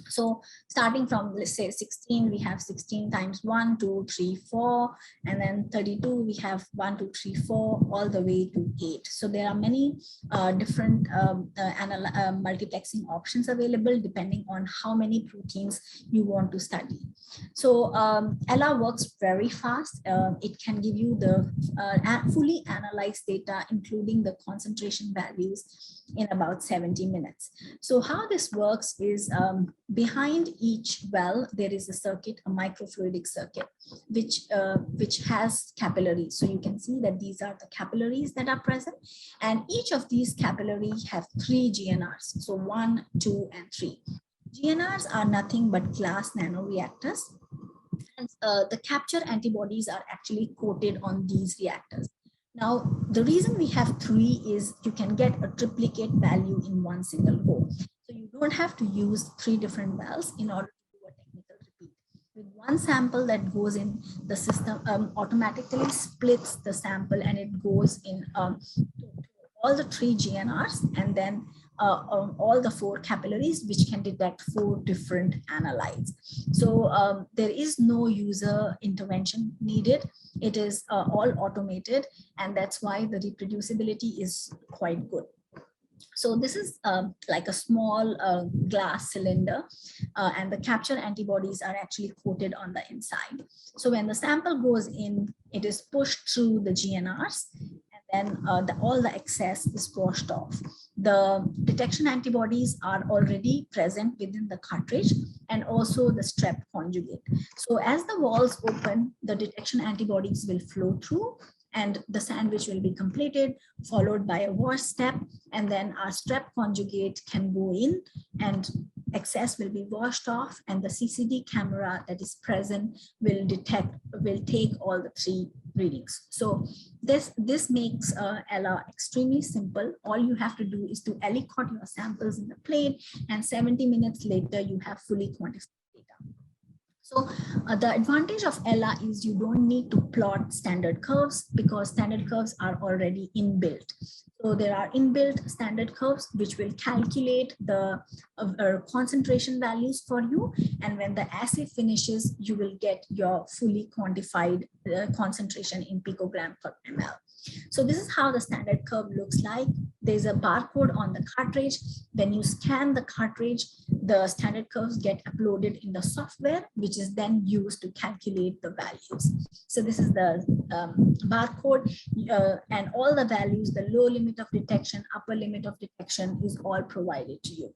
So starting from, let's say 16, we have 16 times 1, 2, 3, 4, and then 32, we have 1, 2, 3, 4, all the way to 8. So there are many different multiplexing options available depending on how many proteins you want to study. So Ella works very fast. It can give you the fully analyzed data, including the concentration values, in about 70 minutes. So how this works is behind each well, there is a circuit, a microfluidic circuit, which has capillaries. So you can see that these are the capillaries that are present. And each of these capillaries have 3 GNRs. So 1, 2, and 3. GNRs are nothing but glass nanoreactors. And the capture antibodies are actually coated on these reactors. Now, the reason we have 3 is you can get a triplicate value in one single go. So you don't have to use 3 different wells in order to do a technical repeat. With one sample that goes in, the system automatically splits the sample and it goes in to all the 3 GNRs and then all the 4 capillaries, which can detect 4 different analytes. So there is no user intervention needed. It is all automated, and that's why the reproducibility is quite good. So this is like a small glass cylinder, and the capture antibodies are actually coated on the inside. So when the sample goes in, it is pushed through the GNRs, and then all the excess is washed off. The detection antibodies are already present within the cartridge and also the strep conjugate. So as the walls open, the detection antibodies will flow through and the sandwich will be completed, followed by a wash step, and then our strep conjugate can go in and excess will be washed off, and the CCD camera that is present will take all the 3 readings. So this makes Ella extremely simple. All you have to do is to aliquot your samples in the plate, and 70 minutes later you have fully quantified data. So the advantage of Ella is you don't need to plot standard curves because standard curves are already inbuilt. So there are inbuilt standard curves which will calculate the concentration values for you. And when the assay finishes, you will get your fully quantified concentration in picogram per ml. So this is how the standard curve looks like. There's a barcode on the cartridge. When you scan the cartridge, the standard curves get uploaded in the software, which is then used to calculate the values. So this is the barcode and all the values, the low limit of detection, upper limit of detection is all provided to you.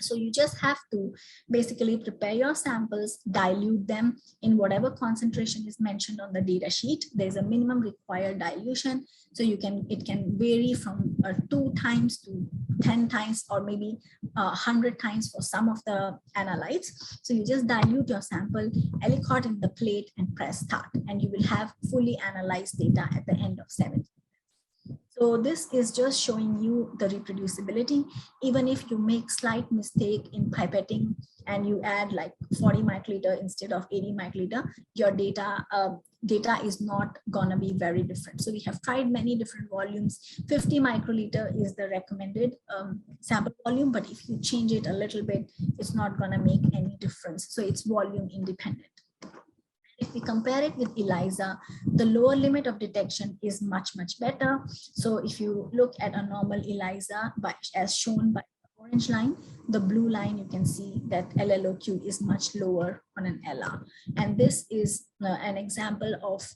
So you just have to basically prepare your samples, dilute them in whatever concentration is mentioned on the data sheet. There's a minimum required dilution. So it can vary from 2 times to 10 times or maybe 100 times for some of the analytes. So you just dilute your sample, aliquot in the plate and press start, and you will have fully analyzed data at the end of 7. So this is just showing you the reproducibility. Even if you make slight mistake in pipetting and you add like 40 microliter instead of 80 microliter, your data is not gonna be very different. So we have tried many different volumes. 50 microliter is the recommended sample volume, but if you change it a little bit, it's not gonna make any difference. So it's volume independent. If we compare it with ELISA, the lower limit of detection is much, much better. So if you look at a normal ELISA, as shown by the orange line, the blue line, you can see that LLOQ is much lower on an ELA. And this is an example of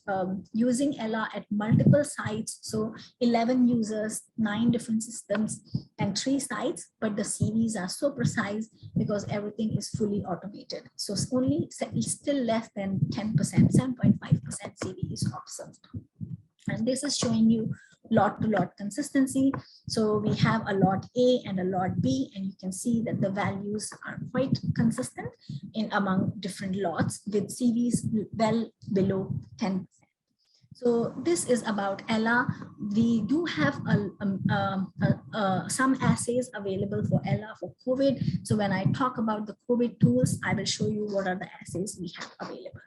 using ELA at multiple sites. So 11 users, 9 different systems, and 3 sites, but the CVs are so precise because everything is fully automated. So it's only still less than 10%, 7.5% CV is observed. And this is showing you lot-to-lot consistency. So we have a lot A and a lot B, and you can see that the values are quite consistent in among different lots with CVs well below 10%. So this is about ELA. We do have some assays available for ELA for COVID. So when I talk about the COVID tools, I will show you what are the assays we have available.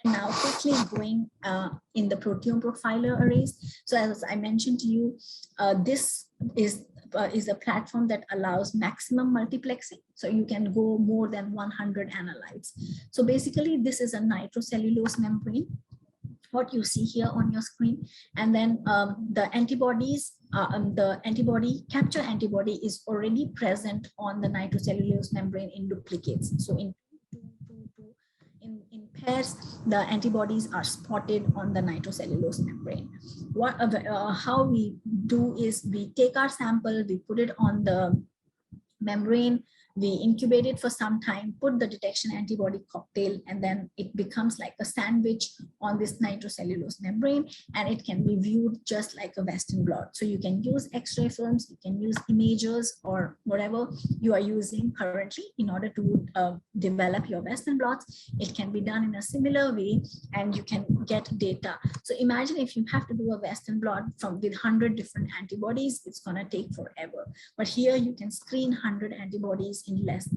And now quickly going in the proteome profiler arrays. So as I mentioned to you, this is a platform that allows maximum multiplexing. So you can go more than 100 analytes. So basically this is a nitrocellulose membrane, what you see here on your screen. And then the antibodies, the capture antibody is already present on the nitrocellulose membrane in duplicates. So in pairs, the antibodies are spotted on the nitrocellulose membrane. How we do is we take our sample, we put it on the membrane, we incubate it for some time, put the detection antibody cocktail, and then it becomes like a sandwich on this nitrocellulose membrane, and it can be viewed just like a Western blot. So you can use X-ray films, you can use imagers, or whatever you are using currently in order to develop your Western blots. It can be done in a similar way, and you can get data. So imagine if you have to do a Western blot with 100 different antibodies, it's gonna take forever. But here you can screen 100 antibodies in less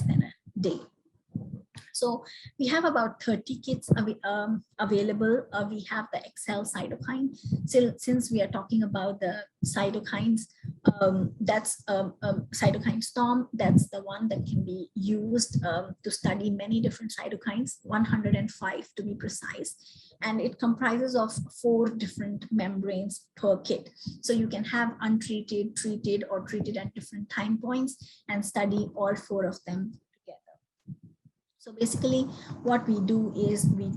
than a day. So we have about 30 kits available. We have the Excel cytokine. So since we are talking about the cytokines, that's cytokine storm. That's the one that can be used to study many different cytokines, 105 to be precise. And it comprises of 4 different membranes per kit. So you can have untreated, treated, or treated at different time points and study all 4 of them together. So basically what we do is we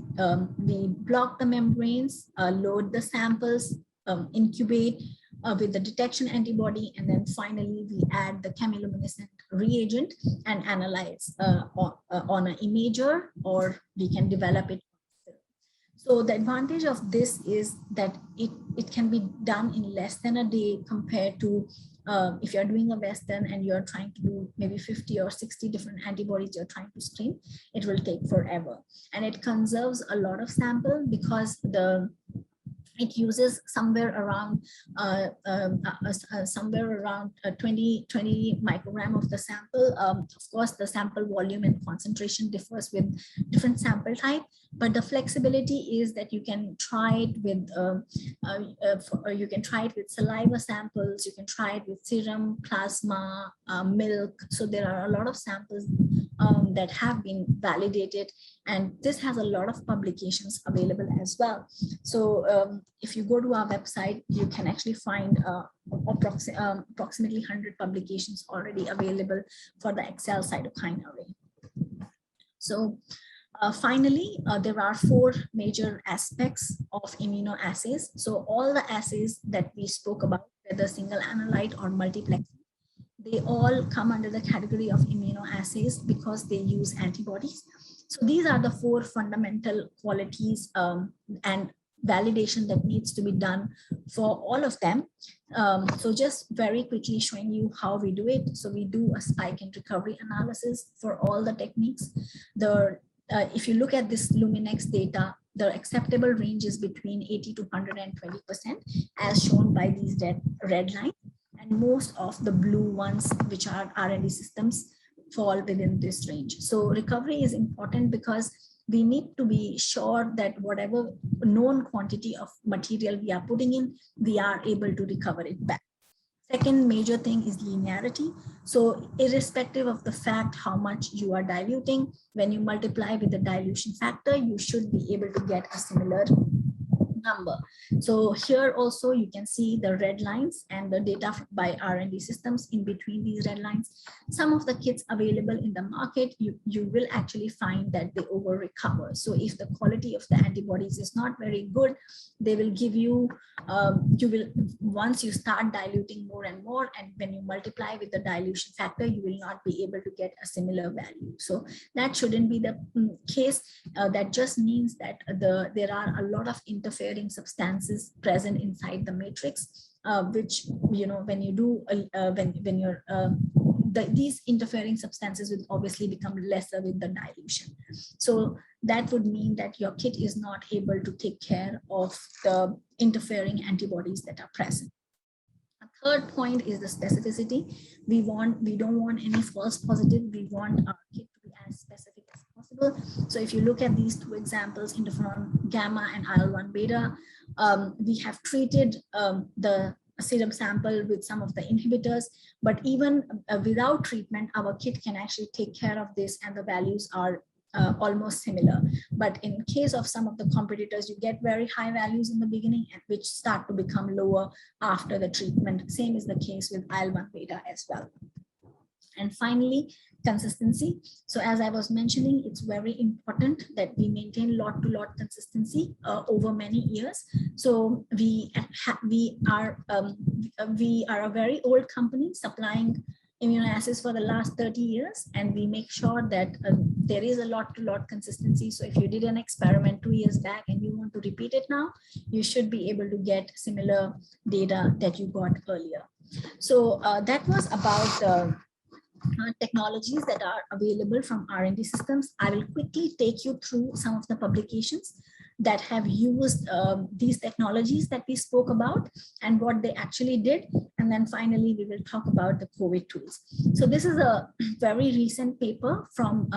block the membranes, load the samples, incubate with the detection antibody, and then finally we add the chemiluminescent reagent and analyze on an imager, or we can develop it. So the advantage of this is that it can be done in less than a day compared to if you're doing a Western and you're trying to do maybe 50 or 60 different antibodies you're trying to screen, it will take forever. And it conserves a lot of sample because it uses somewhere around 20 microgram of the sample. Of course, the sample volume and concentration differs with different sample type, but the flexibility is that you can try it with saliva samples, you can try it with serum, plasma, milk. So there are a lot of samples that have been validated, and this has a lot of publications available as well. So if you go to our website, you can actually find approximately 100 publications already available for the Excel cytokine array. So finally, there are 4 major aspects of immunoassays. So all the assays that we spoke about, whether single analyte or multiplexing, they all come under the category of immunoassays because they use antibodies. So these are the 4 fundamental qualities and validation that needs to be done for all of them. So just very quickly showing you how we do it. So we do a spike and recovery analysis for all the techniques. If you look at this Luminex data, the acceptable range is between 80 to 120%, as shown by these red lines. And most of the blue ones, which are R&D systems, fall within this range. So recovery is important because we need to be sure that whatever known quantity of material we are putting in, we are able to recover it back. Second major thing is linearity. So irrespective of the fact how much you are diluting, when you multiply with the dilution factor, you should be able to get a similar number. So here also you can see the red lines and the data by R&D systems in between these red lines. Some of the kits available in the market, you will actually find that they over recover. So if the quality of the antibodies is not very good, they will give you, once you start diluting more and more, and when you multiply with the dilution factor, you will not be able to get a similar value. So that shouldn't be the case. That just means that there are a lot of interference substances present inside the matrix, which, when you do, these interfering substances will obviously become lesser with the dilution. So that would mean that your kit is not able to take care of the interfering antibodies that are present. A third point is the specificity. We don't want any false positive. We want our kit to be as specific as possible. So if you look at these two examples, interferon gamma and IL-1 beta, we have treated the serum sample with some of the inhibitors, but even without treatment, our kit can actually take care of this, and the values are almost similar. But in case of some of the competitors, you get very high values in the beginning and which start to become lower after the treatment. Same is the case with IL-1 beta as well. And finally, consistency. So as I was mentioning, it's very important that we maintain lot-to-lot consistency over many years. So we are a very old company supplying immunoassays for the last 30 years, and we make sure that there is a lot-to-lot consistency. So if you did an experiment 2 years back and you want to repeat it now, you should be able to get similar data that you got earlier. So that was about technologies that are available from R&D systems. I will quickly take you through some of the publications that have used these technologies that we spoke about and what they actually did. And then finally, we will talk about the COVID tools. So this is a very recent paper from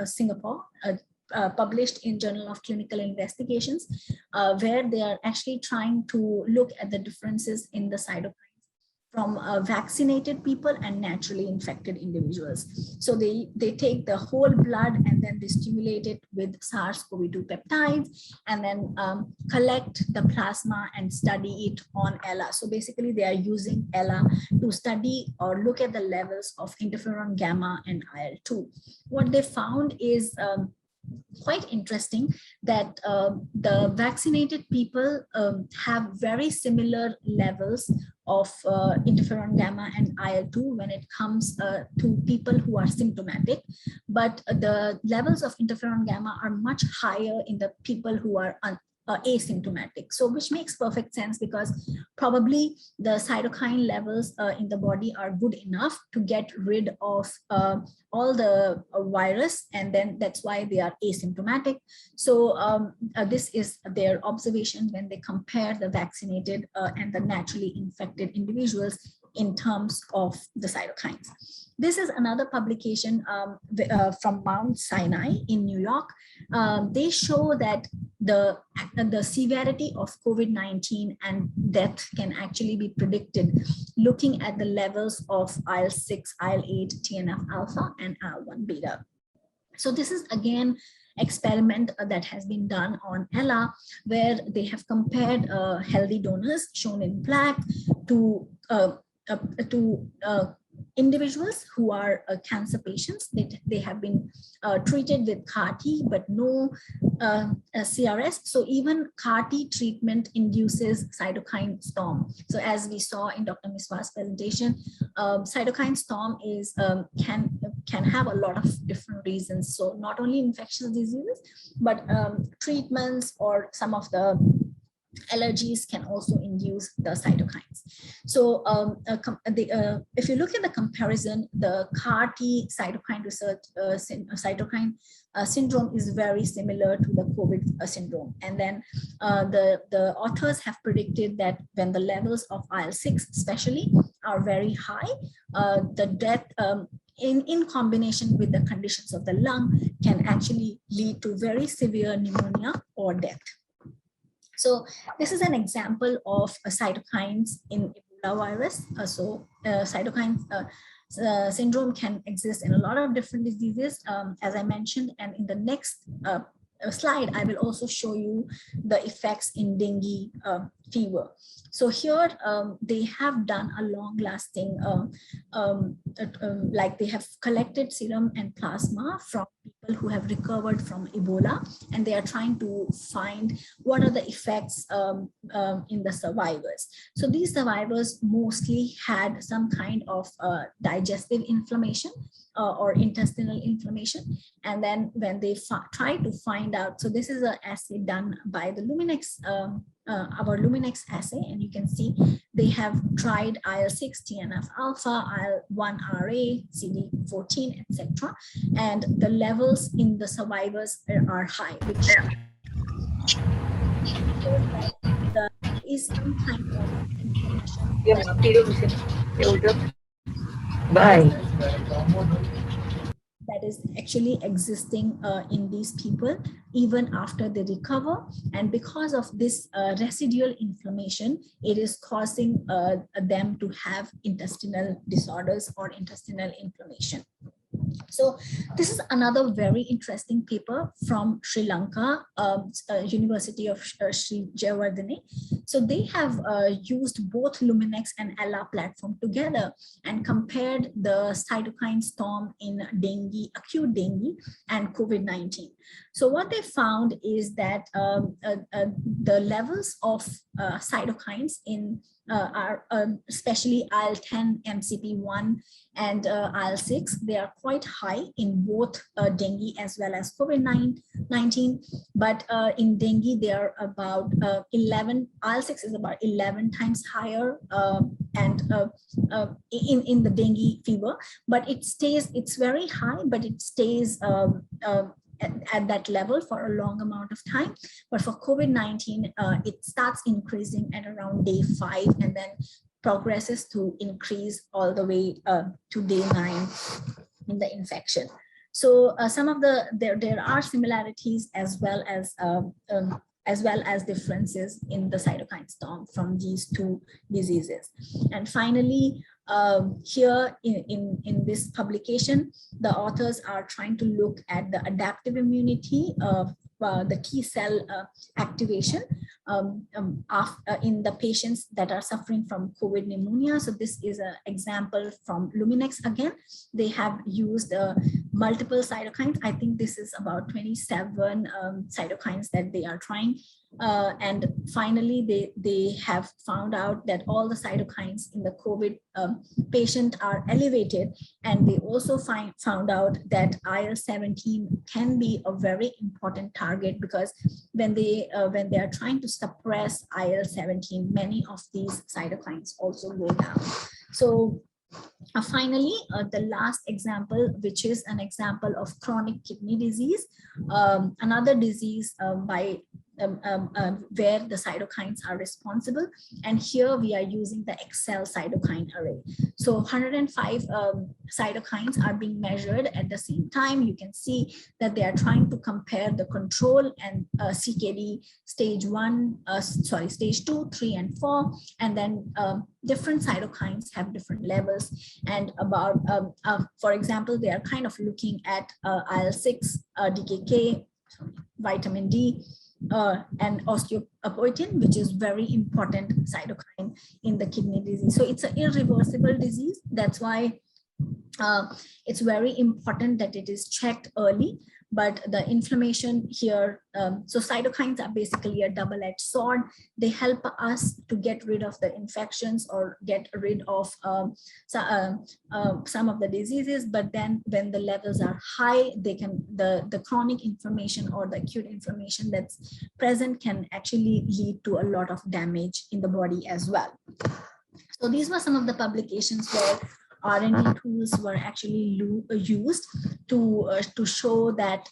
Singapore, published in Journal of Clinical Investigations, where they are actually trying to look at the differences in the cytokines from vaccinated people and naturally infected individuals. So they take the whole blood and then they stimulate it with SARS-CoV-2 peptides and then collect the plasma and study it on ELA. So basically they are using ELA to study or look at the levels of interferon gamma and IL-2. What they found is quite interesting that the vaccinated people have very similar levels of interferon gamma and IL-2 when it comes to people who are symptomatic, but the levels of interferon gamma are much higher in the people who are asymptomatic. So which makes perfect sense because probably the cytokine levels in the body are good enough to get rid of all the virus, and then that's why they are asymptomatic. So this is their observation when they compare the vaccinated and the naturally infected individuals in terms of the cytokines. This is another publication from Mount Sinai in New York. They show that the severity of COVID-19 and death can actually be predicted looking at the levels of IL-6, IL-8, TNF-alpha, and IL-1 beta. So this is again experiment that has been done on ELA, where they have compared healthy donors shown in black to individuals who are cancer patients. They have been treated with CAR-T, but no CRS. So even CAR-T treatment induces cytokine storm. So as we saw in Dr. Miswa's presentation, cytokine storm is can have a lot of different reasons. So not only infectious diseases, but treatments or some of the allergies can also induce the cytokines. So if you look at the comparison, the CAR-T cytokine research cytokine syndrome is very similar to the COVID syndrome. And then the authors have predicted that when the levels of IL-6 especially are very high, the death in combination with the conditions of the lung can actually lead to very severe pneumonia or death. So this is an example of cytokines in Ebola Ebola virus. Cytokine syndrome can exist in a lot of different diseases, as I mentioned, and in the next slide, I will also show you the effects in dengue fever. So here they have done a long-lasting, like they have collected serum and plasma from people who have recovered from Ebola, and they are trying to find what are the effects in the survivors. So these survivors mostly had some kind of digestive inflammation or intestinal inflammation. And then when they try to find out, so this is an assay done by the Luminex, our Luminex assay, and you can see they have tried IL-6, TNF-alpha, IL-1RA, CD14, etc. And the levels in the survivors are high, which there is some kind of information that is actually existing in these people even after they recover. And because of this residual inflammation, it is causing them to have intestinal disorders or intestinal inflammation. So this is another very interesting paper from Sri Lanka, University of Sri Jayawardene. So they have used both Luminex and Ella platform together and compared the cytokine storm in dengue, acute dengue, and COVID-19. So what they found is that the levels of cytokines in are especially IL-10, MCP1, and IL-6, they are quite high in both dengue as well as COVID-19. But in dengue, they are about 11, IL-6 is about 11 times higher and in the dengue fever, but it stays, it's very high, but it stays at that level for a long amount of time. But for COVID-19, it starts increasing at around day 5 and then progresses to increase all the way to day 9 in the infection. So some of there are similarities as well as differences in the cytokine storm from these two diseases. And finally, here in this publication, the authors are trying to look at the adaptive immunity of the T cell activation in the patients that are suffering from COVID pneumonia. So this is an example from Luminex again. They have used multiple cytokines. I think this is about 27 cytokines that they are trying. And finally, they have found out that all the cytokines in the COVID patient are elevated. And they also found out that IL-17 can be a very important target, because when they are trying to suppress IL-17, many of these cytokines also go down. So finally, the last example, which is an example of chronic kidney disease, another disease where the cytokines are responsible. And here we are using the Excel cytokine array. So 105 cytokines are being measured at the same time. You can see that they are trying to compare the control and CKD stage 2, 3, and 4. And then different cytokines have different levels. And about, for example, they are kind of looking at IL-6, DKK, vitamin D, and osteopoietin, which is very important cytokine in the kidney disease. So it's an irreversible disease. That's why it's very important that it is checked early. But the inflammation here, so cytokines are basically a double-edged sword. They help us to get rid of the infections or get rid of some of the diseases. But then when the levels are high, they can the chronic inflammation or the acute inflammation that's present can actually lead to a lot of damage in the body as well. So these were some of the publications where R&D tools were actually used to show that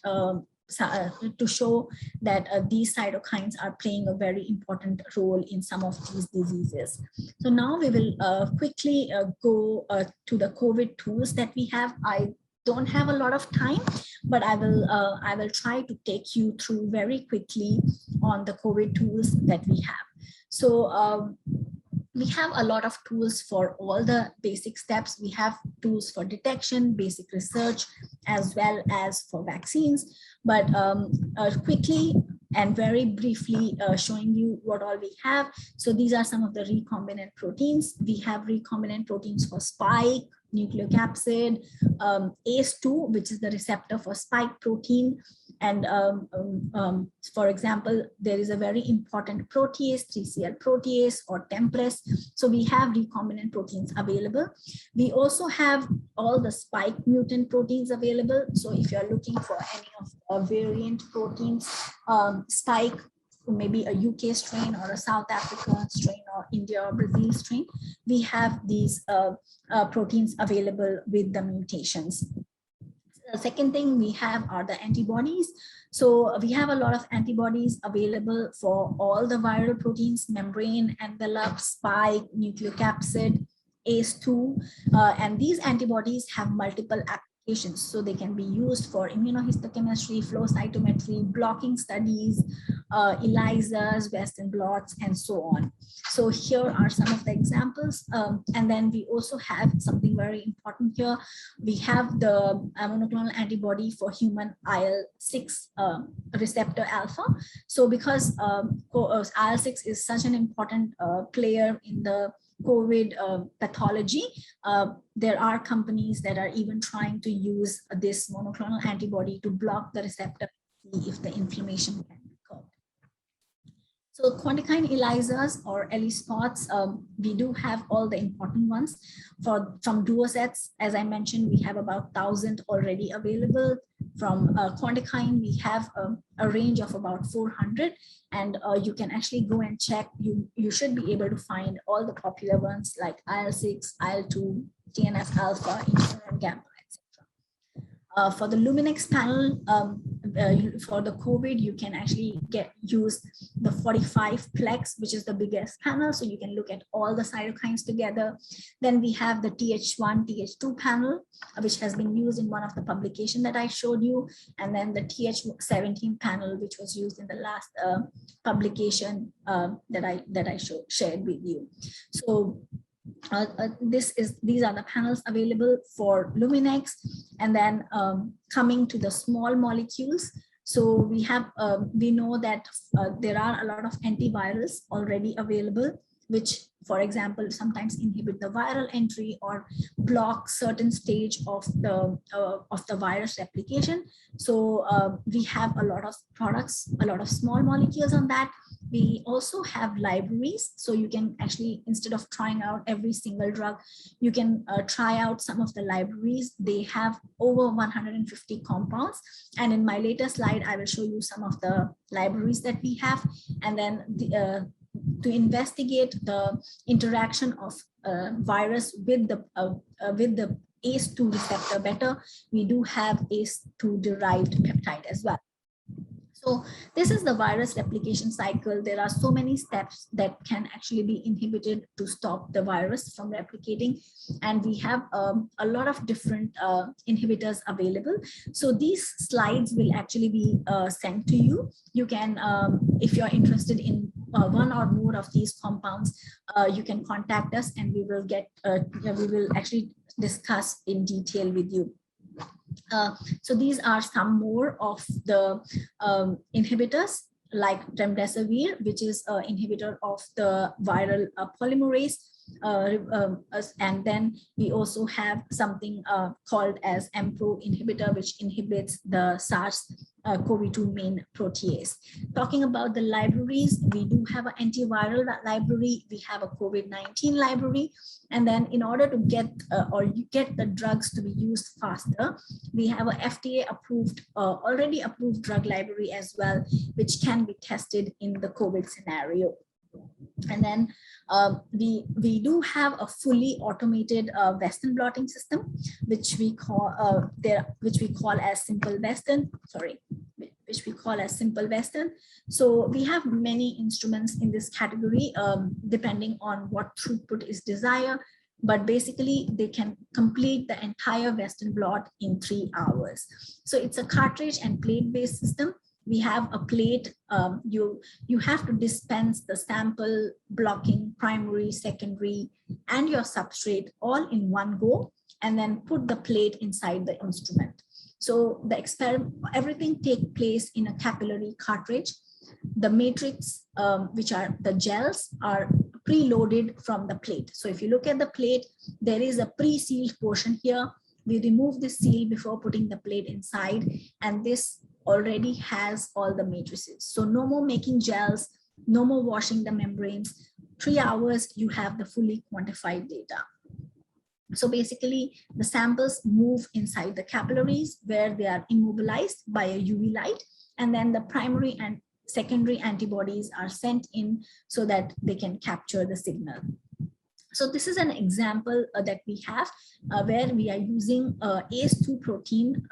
these cytokines are playing a very important role in some of these diseases. So now we will quickly go to the COVID tools that we have. I don't have a lot of time, but I will try to take you through very quickly on the COVID tools that we have. So we have a lot of tools for all the basic steps. We have tools for detection, basic research, as well as for vaccines. But quickly and very briefly showing you what all we have. So these are some of the recombinant proteins. We have recombinant proteins for spike, nucleocapsid, ACE2, which is the receptor for spike protein. And for example, there is a very important protease, 3CL protease or TMPRSS. So we have recombinant proteins available. We also have all the spike mutant proteins available. So if you're looking for any of the variant proteins, spike, maybe a UK strain or a South Africa strain or India or Brazil strain, we have these proteins available with the mutations. The second thing we have are the antibodies. So we have a lot of antibodies available for all the viral proteins, membrane, envelope, spike, nucleocapsid, ACE2, and these antibodies have multiple applications. So they can be used for immunohistochemistry, flow cytometry, blocking studies, ELISAs, Western blots, and so on. So here are some of the examples. And then we also have something very important here. We have the monoclonal antibody for human IL-6 receptor alpha. So because IL-6 is such an important player in the COVID pathology, there are companies that are even trying to use this monoclonal antibody to block the receptor if the inflammation can be curbed. So quantikine ELISAs or ELISpots, we do have all the important ones. From duosets, as I mentioned, we have about 1,000 already available. From quantikine, we have a range of about 400, and you can actually go and check. You should be able to find all the popular ones like IL-6, IL-2, TNF alpha, interferon gamma, etc. For the Luminex panel, for the COVID, you can actually use the 45-plex, which is the biggest panel. So you can look at all the cytokines together. Then we have the TH1, TH2 panel, which has been used in one of the publications that I showed you. And then the TH17 panel, which was used in the last publication that I shared with you. So these are the panels available for Luminex. And then coming to the small molecules, so we know that there are a lot of antivirals already available, which, for example, sometimes inhibit the viral entry or block certain stage of the virus replication. So we have a lot of products, a lot of small molecules on that. We also have libraries, so you can actually, instead of trying out every single drug, you can try out some of the libraries. They have over 150 compounds, and in my later slide, I will show you some of the libraries that we have. And then to investigate the interaction of virus with the ACE2 receptor better, we do have ACE2 derived peptide as well. So this is the virus replication cycle. There are so many steps that can actually be inhibited to stop the virus from replicating. And we have a lot of different inhibitors available. So these slides will actually be sent to you. You can, if you're interested in one or more of these compounds, you can contact us and we will actually discuss in detail with you. So these are some more of the inhibitors, like remdesivir, which is an inhibitor of the viral polymerase. And then we also have something called as MPRO inhibitor, which inhibits the SARS-CoV-2 main protease. Talking about the libraries, we do have an antiviral library, we have a COVID-19 library, and then in order to get the drugs to be used faster, we have a FDA approved, already approved drug library as well, which can be tested in the COVID scenario. And then we do have a fully automated Western blotting system, which we call as Simple Western. Which we call as Simple Western. So we have many instruments in this category, depending on what throughput is desired. But basically, they can complete the entire Western blot in 3 hours. So it's a cartridge and plate-based system. we have a plate. You have to dispense the sample, blocking, primary, secondary, and your substrate all in one go, and then put the plate inside the instrument. So the experiment, everything take place in a capillary cartridge. The matrix, which are the gels, are preloaded from the plate. So if you look at the plate, there is a pre-sealed portion here. We remove the seal before putting the plate inside, and this already has all the matrices. So no more making gels, no more washing the membranes. 3 hours, you have the fully quantified data. So basically, the samples move inside the capillaries where they are immobilized by a UV light, and then the primary and secondary antibodies are sent in so that they can capture the signal. So this is an example that we have where we are using ACE2 protein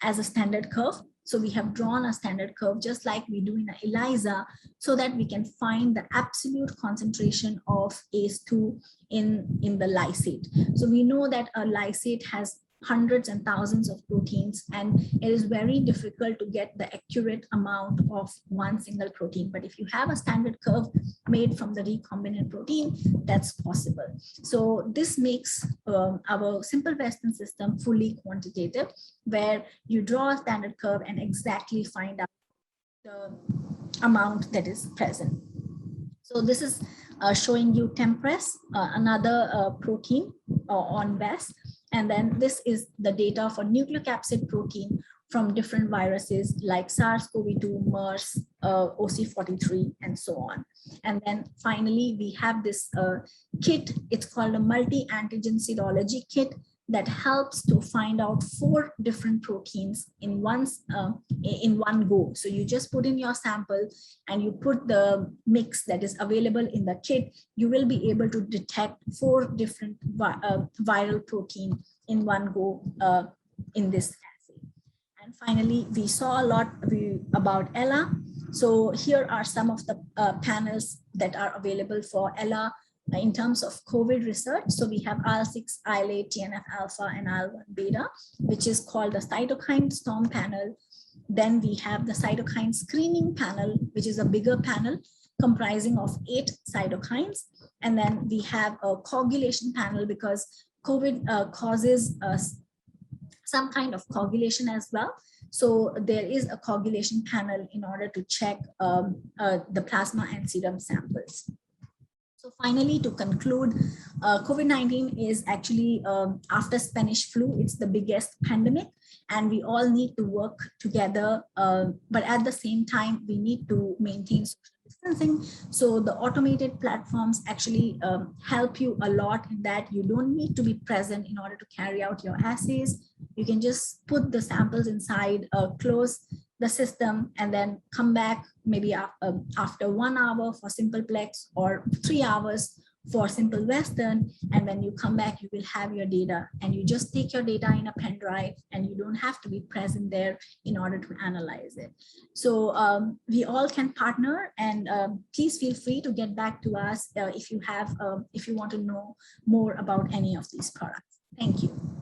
as a standard curve. So we have drawn a standard curve just like we do in a ELISA, so that we can find the absolute concentration of ACE2 in the lysate. So we know that a lysate has hundreds and thousands of proteins, and it is very difficult to get the accurate amount of one single protein. But if you have a standard curve made from the recombinant protein, that's possible. So this makes our simple Western system fully quantitative, where you draw a standard curve and exactly find out the amount that is present. So this is showing you Tempress, another protein on WES. And then this is the data for nucleocapsid protein from different viruses like SARS-CoV-2, MERS, OC43, and so on. And then finally, we have this kit. It's called a multi-antigen serology kit that helps to find out 4 different proteins in one go. So you just put in your sample and you put the mix that is available in the kit. You will be able to detect 4 different viral protein in one go in this assay. And finally, we saw a lot about ELA. So here are some of the panels that are available for ELA in terms of COVID research. So we have IL-6, IL-8, TNF alpha, and IL-1 beta, which is called the cytokine storm panel. Then we have the cytokine screening panel, which is a bigger panel comprising of 8 cytokines. And then we have a coagulation panel because COVID causes some kind of coagulation as well. So there is a coagulation panel in order to check the plasma and serum samples. So finally, to conclude, COVID-19 is actually, after Spanish flu, it's the biggest pandemic, and we all need to work together. But at the same time, we need to maintain social distancing. So the automated platforms actually help you a lot in that you don't need to be present in order to carry out your assays. You can just put the samples inside, close the system, and then come back maybe after 1 hour for simpleplex or 3 hours for simple Western. And when you come back, you will have your data, and you just take your data in a pen drive, and you don't have to be present there in order to analyze it. So we all can partner, and please feel free to get back to us if you want to know more about any of these products. Thank you.